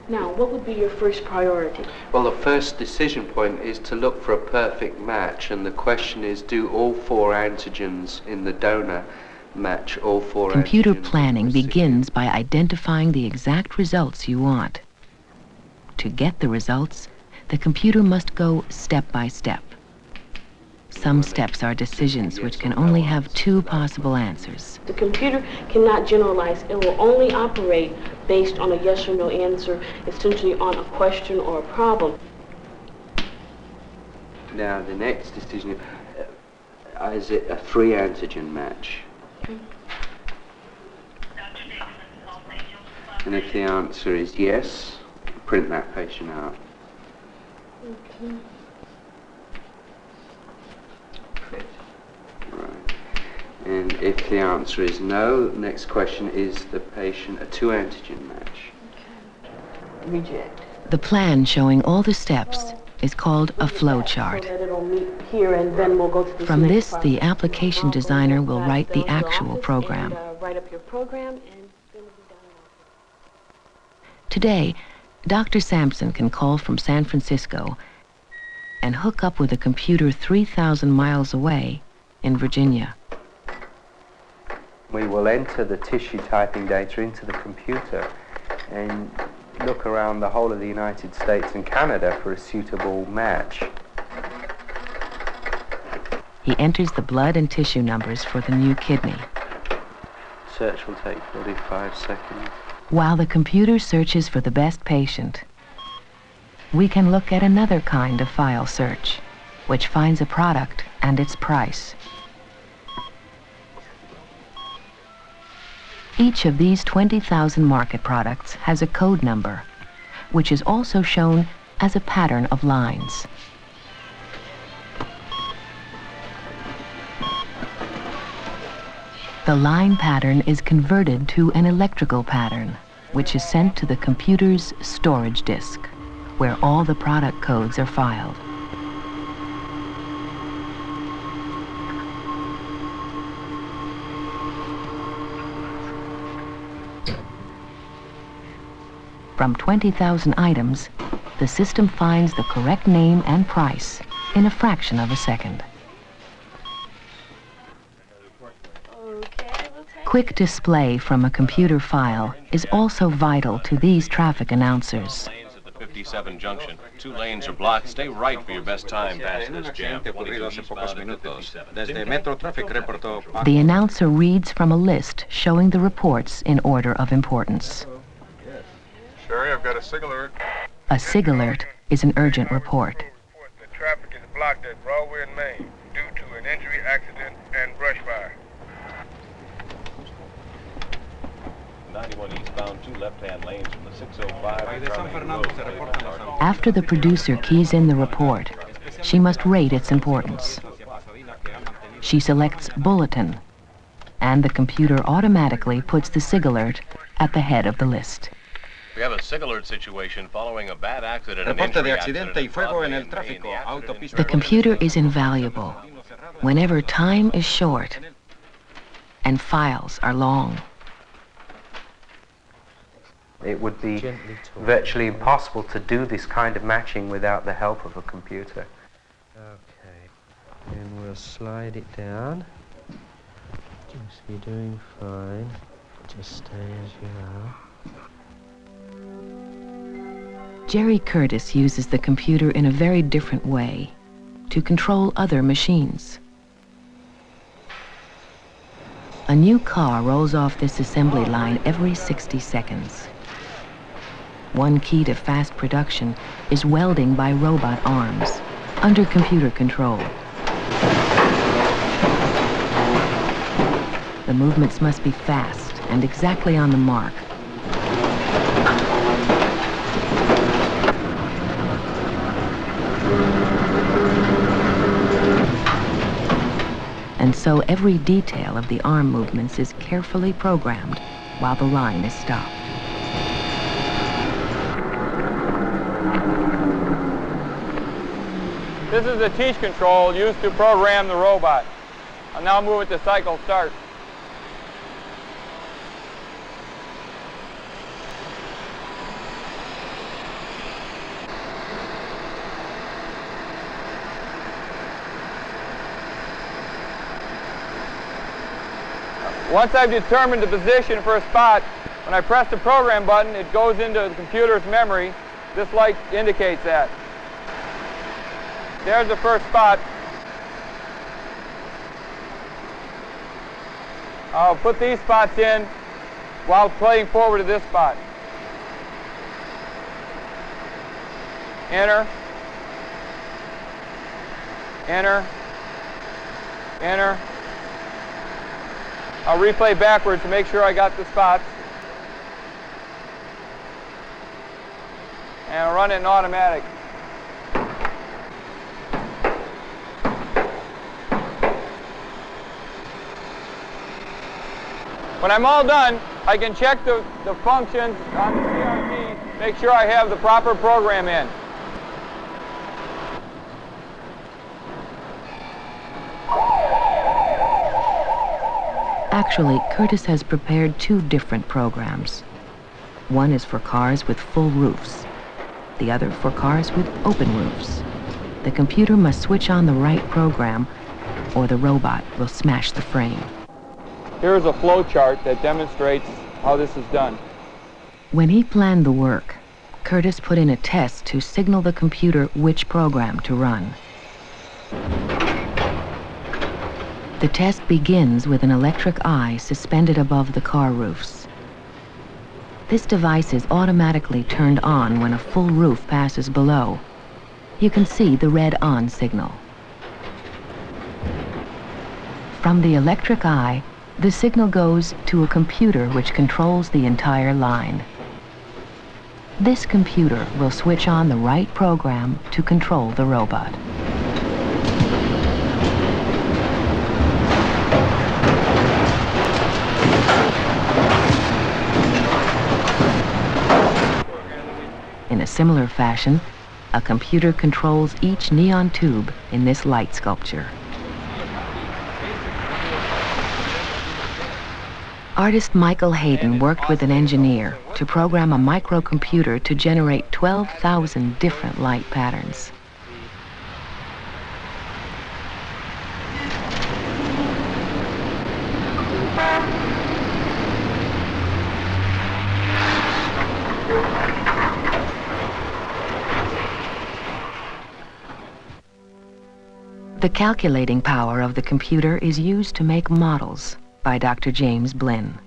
Now, what would be your first priority? Well, the first decision point is to look for a perfect match, and the question is, do all 4 antigens in the donor match all 4 Computer antigens? planning begins by identifying the exact results you want. To get the results, the computer must go step by step. Some steps are decisions which can only have 2 possible answers. The computer cannot generalize. It will only operate based on a yes or no answer, essentially on a question or a problem. Now, the next decision is it a 3 antigen match? And if the answer is yes, print that patient out. Okay. Right. And if the answer is no, the next question is the patient a 2 antigen match? Reject. The plan showing all the steps is called a flow chart. So that it'll meet here, and then we'll go to this From next this, part. the application designer will write the actual program. And, write up your program, and then we'll be done. Today, Dr. Sampson can call from San Francisco and hook up with a computer 3,000 miles away in Virginia. We will enter the tissue typing data into the computer and look around the whole of the United States and Canada for a suitable match. He enters the blood and tissue numbers for the new kidney. Search will take 45 seconds. While the computer searches for the best patient, we can look at another kind of file search, which finds a product and its price. Each of these 20,000 market products has a code number, which is also shown as a pattern of lines. The line pattern is converted to an electrical pattern, which is sent to the computer's storage disk, where all the product codes are filed. From 20,000 items, the system finds the correct name and price in a fraction of a second. Quick display from a computer file is also vital to these traffic announcers. 57 junction. 2 lanes are blocked. Stay right for your best time past this jam. The announcer reads from a list showing the reports in order of importance. Sherry, I've got a SIG alert. A SIG alert is an urgent report. The traffic is blocked at Broadway and Main due to an injury, accident, and brush fire. 91 eastbound, 2 left-hand lanes from the 605. After the producer keys in the report, she must rate its importance. She selects Bulletin, and the computer automatically puts the SIG alert at the head of the list. We have a SIG alert situation following a bad accident. The computer is invaluable whenever time is short and files are long. It would be virtually impossible to do this kind of matching without the help of a computer. Okay, and we'll slide it down. Just you're doing fine. Just stay as you are. Jerry Curtis uses the computer in a very different way to control other machines. A new car rolls off this assembly line every 60 seconds. One key to fast production is welding by robot arms, under computer control. The movements must be fast and exactly on the mark. And so every detail of the arm movements is carefully programmed while the line is stopped. This is the teach control used to program the robot. I'll now move it to cycle start. Once I've determined the position for a spot, when I press the program button, it goes into the computer's memory. This light indicates that. There's the first spot. I'll put these spots in while playing forward to this spot. Enter. Enter. Enter. I'll replay backwards to make sure I got the spots. And I'll run it in automatic. When I'm all done, I can check the functions on the CRT, make sure I have the proper program in. Actually, Curtis has prepared 2 different programs. One is for cars with full roofs, the other for cars with open roofs. The computer must switch on the right program, or the robot will smash the frame. Here's a flow chart that demonstrates how this is done. When he planned the work, Curtis put in a test to signal the computer which program to run. The test begins with an electric eye suspended above the car roofs. This device is automatically turned on when a full roof passes below. You can see the red on signal. From the electric eye, the signal goes to a computer which controls the entire line. This computer will switch on the right program to control the robot. In a similar fashion, a computer controls each neon tube in this light sculpture. Artist Michael Hayden worked with an engineer to program a microcomputer to generate 12,000 different light patterns. The calculating power of the computer is used to make models by Dr. James Blinn.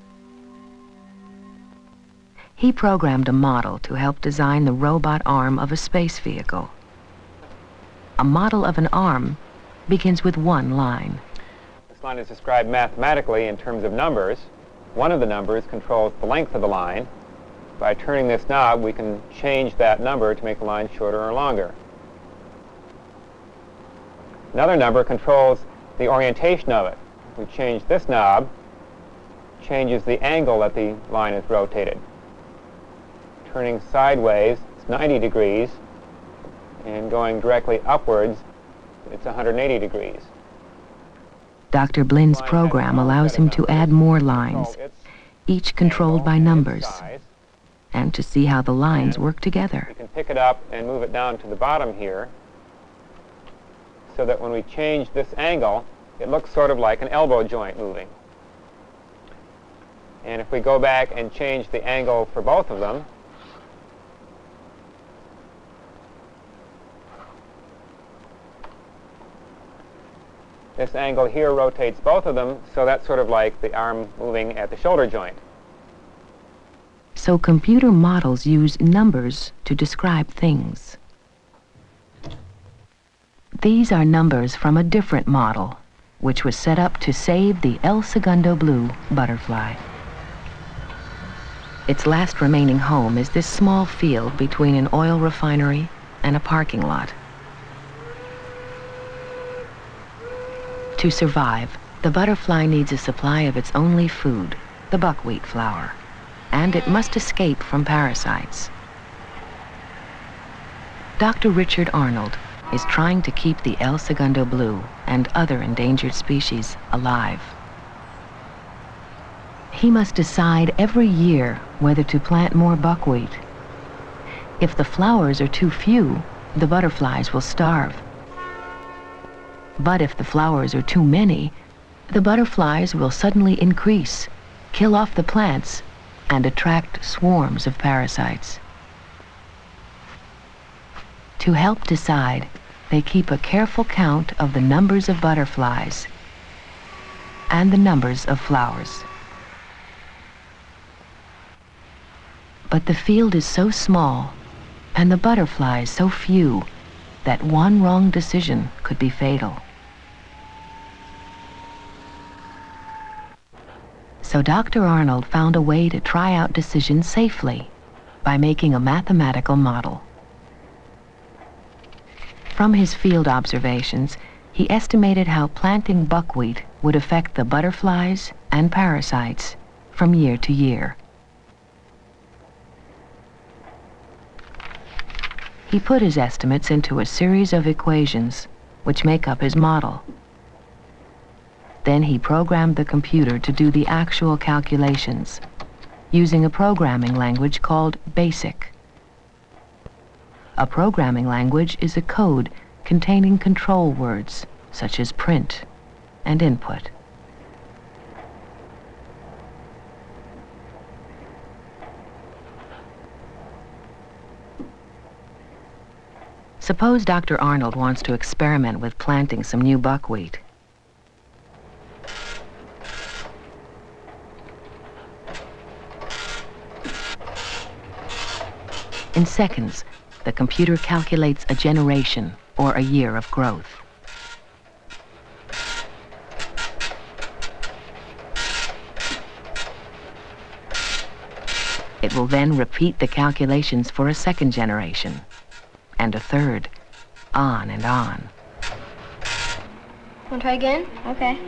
He programmed a model to help design the robot arm of a space vehicle. A model of an arm begins with one line. This line is described mathematically in terms of numbers. One of the numbers controls the length of the line. By turning this knob, we can change that number to make the line shorter or longer. Another number controls the orientation of it. We change this knob, changes the angle that the line is rotated. Turning sideways, it's 90 degrees, and going directly upwards, it's 180 degrees. Dr. Blinn's program allows him to add more lines, each controlled by numbers, and to see how the lines work together. We can pick it up and move it down to the bottom here, so that when we change this angle, it looks sort of like an elbow joint moving. And if we go back and change the angle for both of them, this angle here rotates both of them, so that's sort of like the arm moving at the shoulder joint. So computer models use numbers to describe things. These are numbers from a different model, which was set up to save the El Segundo blue butterfly. Its last remaining home is this small field between an oil refinery and a parking lot. To survive, the butterfly needs a supply of its only food, the buckwheat flour, and it must escape from parasites. Dr. Richard Arnold is trying to keep the El Segundo blue and other endangered species alive. He must decide every year whether to plant more buckwheat. If the flowers are too few, the butterflies will starve. But if the flowers are too many, the butterflies will suddenly increase, kill off the plants, and attract swarms of parasites. To help decide, they keep a careful count of the numbers of butterflies and the numbers of flowers. But the field is so small and the butterflies so few that one wrong decision could be fatal. So Dr. Arnold found a way to try out decisions safely by making a mathematical model. From his field observations, he estimated how planting buckwheat would affect the butterflies and parasites from year to year. He put his estimates into a series of equations which make up his model. Then he programmed the computer to do the actual calculations using a programming language called BASIC. A programming language is a code containing control words such as print and input. Suppose Dr. Arnold wants to experiment with planting some new buckwheat. In seconds, the computer calculates a generation or a year of growth. It will then repeat the calculations for a second generation, and a third, on and on. Want to try again? Okay.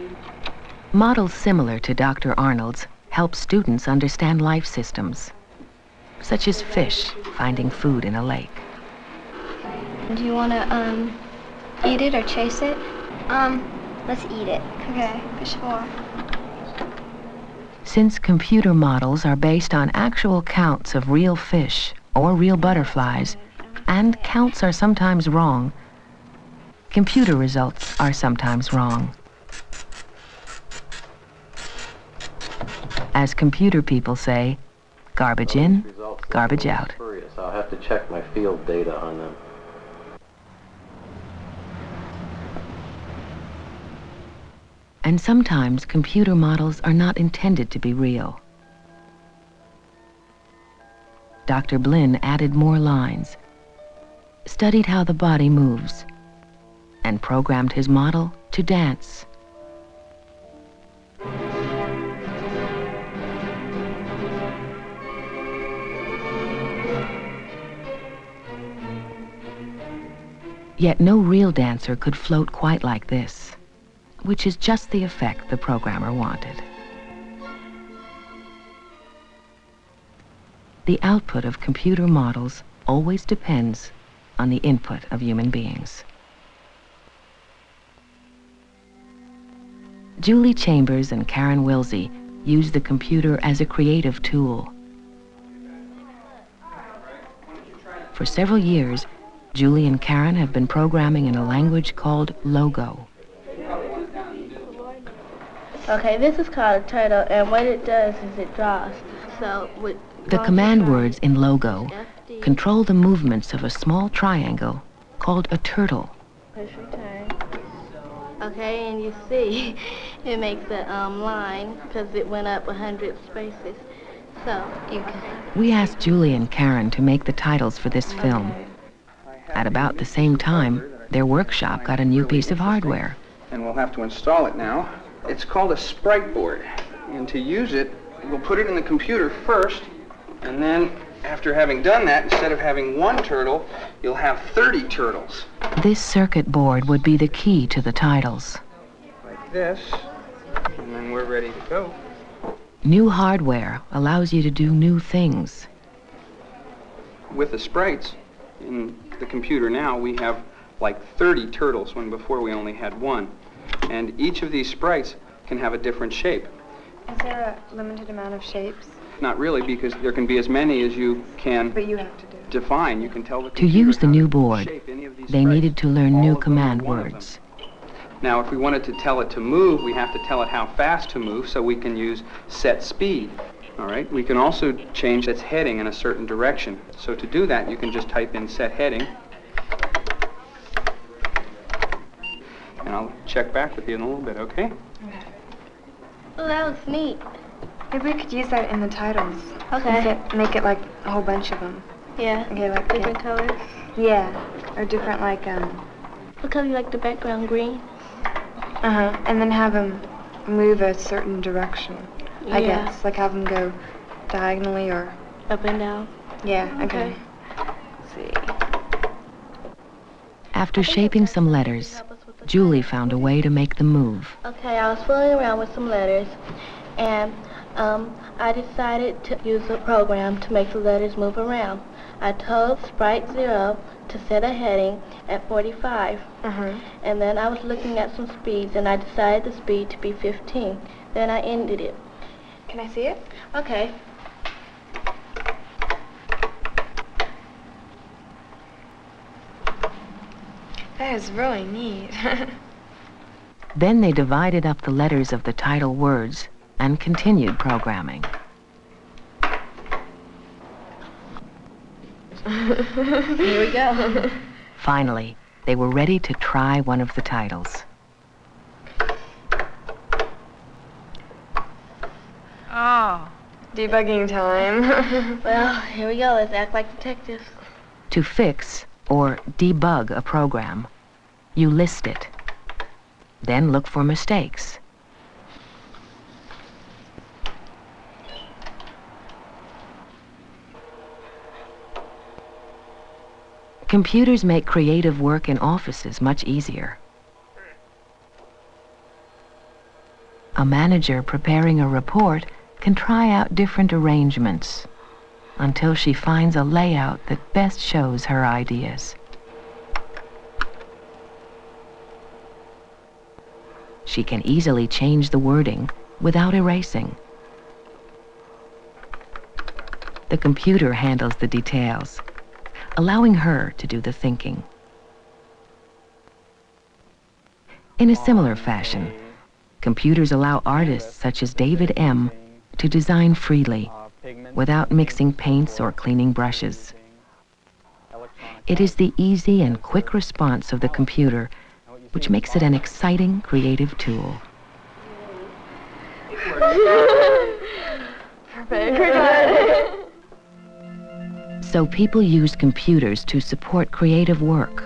Models similar to Dr. Arnold's help students understand life systems, such as fish finding food in a lake. Do you want to eat it or chase it? Let's eat it. Okay, fish for. Since computer models are based on actual counts of real fish or real butterflies, and counts are sometimes wrong, computer results are sometimes wrong. As computer people say, garbage in, garbage out. I'll have to check my field data on them. And sometimes computer models are not intended to be real. Dr. Blinn added more lines, studied how the body moves, and programmed his model to dance. Yet no real dancer could float quite like this, which is just the effect the programmer wanted. The output of computer models always depends on the input of human beings. Julie Chambers and Karen Wilsey use the computer as a creative tool. For several years, Julie and Karen have been programming in a language called Logo. Okay, this is called a turtle, and what it does is it draws. So the command words in Logo control the movements of a small triangle called a turtle. Push return. Okay, and you see, it makes a line because it went up 100 spaces. So you can. We asked Julie and Karen to make the titles for this film. At about the same time, their workshop got a new piece of hardware. And we'll have to install it now. It's called a sprite board. And to use it, we'll put it in the computer first, and then after having done that, instead of having one turtle, you'll have 30 turtles. This circuit board would be the key to the titles. Like this, and then we're ready to go. New hardware allows you to do new things. With the sprites in the computer now, we have like 30 turtles, when before we only had one. And each of these sprites can have a different shape. Is there a limited amount of shapes? Not really, because there can be as many as you can But you have to define. You can tell the To computer use the how new to board, shape any of these they sprites. needed to learn new All of them are command one of them. words. Now, if we wanted to tell it to move, we have to tell it how fast to move, so we can use set speed. All right? We can also change its heading in a certain direction. So to do that, you can just type in set heading. And I'll check back with you in a little bit, okay? Oh, that was neat. Maybe we could use that in the titles. Okay. Make it like a whole bunch of them. Yeah. Okay, like different colors. Yeah, or different like What color you like the background? Green. And then have them move a certain direction. I Yeah. guess like have them go diagonally or up and down. Yeah. Okay. Let's see. After shaping some letters, Julie found a way to make them move. Okay, I was fooling around with some letters, and I decided to use a program to make the letters move around. I told Sprite 0 to set a heading at 45, and then I was looking at some speeds, and I decided the speed to be 15. Then I ended it. Can I see it? Okay. That is really neat. Then they divided up the letters of the title words and continued programming. Here we go. Finally, they were ready to try one of the titles. Oh, debugging time. Well, here we go. Let's act like detectives. To fix or debug a program, you list it. Then look for mistakes. Computers make creative work in offices much easier. A manager preparing a report can try out different arrangements until she finds a layout that best shows her ideas. She can easily change the wording without erasing. The computer handles the details, allowing her to do the thinking. In a similar fashion, computers allow artists such as David M. to design freely, without mixing paints or cleaning brushes. It is the easy and quick response of the computer which makes it an exciting creative tool. Perfect. We're good. So people use computers to support creative work,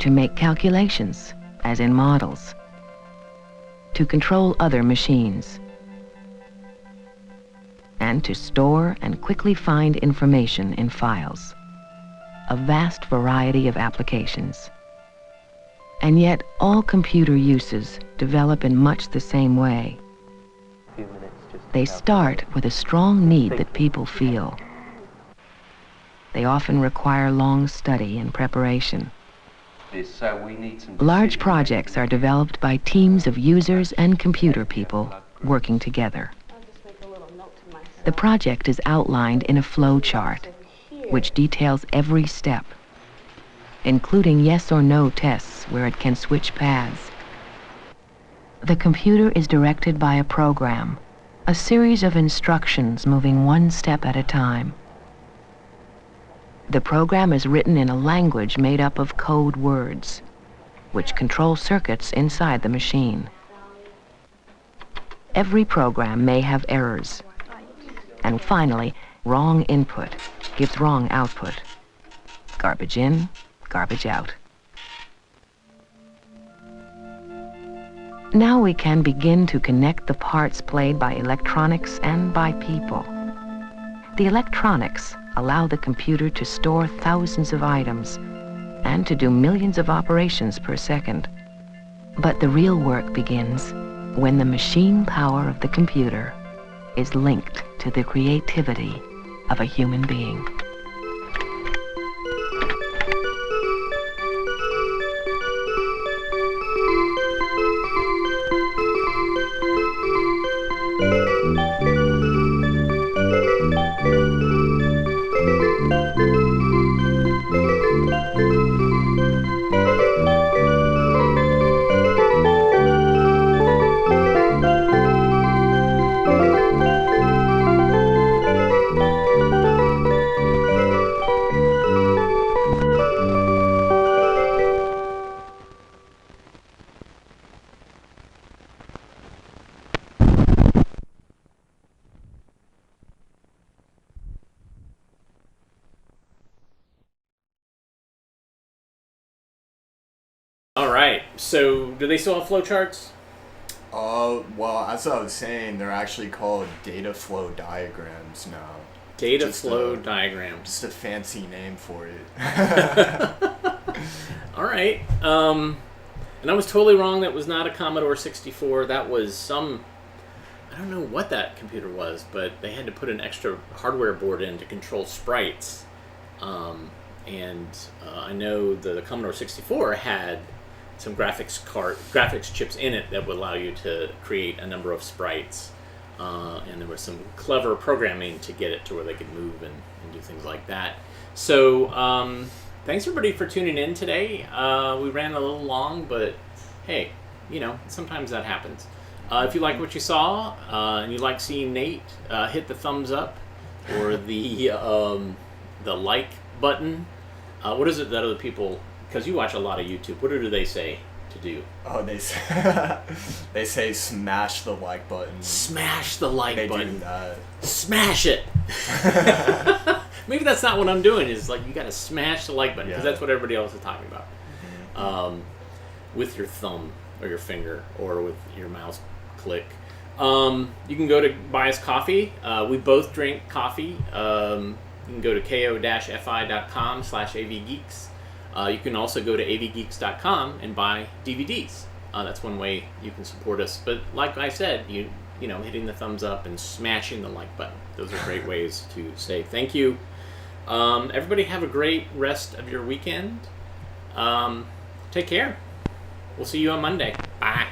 to make calculations, as in models, to control other machines, and to store and quickly find information in files. A vast variety of applications. And yet, all computer uses develop in much the same way. They start with a strong need that people feel. They often require long study and preparation. Large projects are developed by teams of users and computer people working together. The project is outlined in a flow chart, which details every step, including yes or no tests where it can switch paths. The computer is directed by a program, a series of instructions moving one step at a time. The program is written in a language made up of code words, which control circuits inside the machine. Every program may have errors. And finally, wrong input gives wrong output. Garbage in, garbage out. Now we can begin to connect the parts played by electronics and by people. The electronics allow the computer to store thousands of items and to do millions of operations per second. But the real work begins when the machine power of the computer is linked to the creativity of a human being. Alright, so do they still have flowcharts? Well, as I was saying, they're actually called data flow diagrams now. Data flow diagrams. Just a fancy name for it. Alright, and I was totally wrong. That was not a Commodore 64. That was some, I don't know what that computer was, but they had to put an extra hardware board in to control sprites. I know the Commodore 64 had some graphics chips in it that would allow you to create a number of sprites, and there was some clever programming to get it to where they could move and do things like that. So thanks everybody for tuning in today. We ran a little long, but hey, sometimes that happens. If you like what you saw and you like seeing Nate, hit the thumbs up or the like button. What is it that other people, because you watch a lot of YouTube, what do they say to do? Oh, they say smash the like button. Smash the like button. Do that. Smash it. Maybe that's not what I'm doing. Is like you got to smash the like button because that's what everybody else is talking about. With your thumb or your finger or with your mouse click. You can go to buy us coffee. We both drink coffee. You can go to ko-fi.com/avgeeks. You can also go to avgeeks.com and buy DVDs. That's one way you can support us. But like I said, hitting the thumbs up and smashing the like button. Those are great ways to say thank you. Everybody have a great rest of your weekend. Take care. We'll see you on Monday. Bye.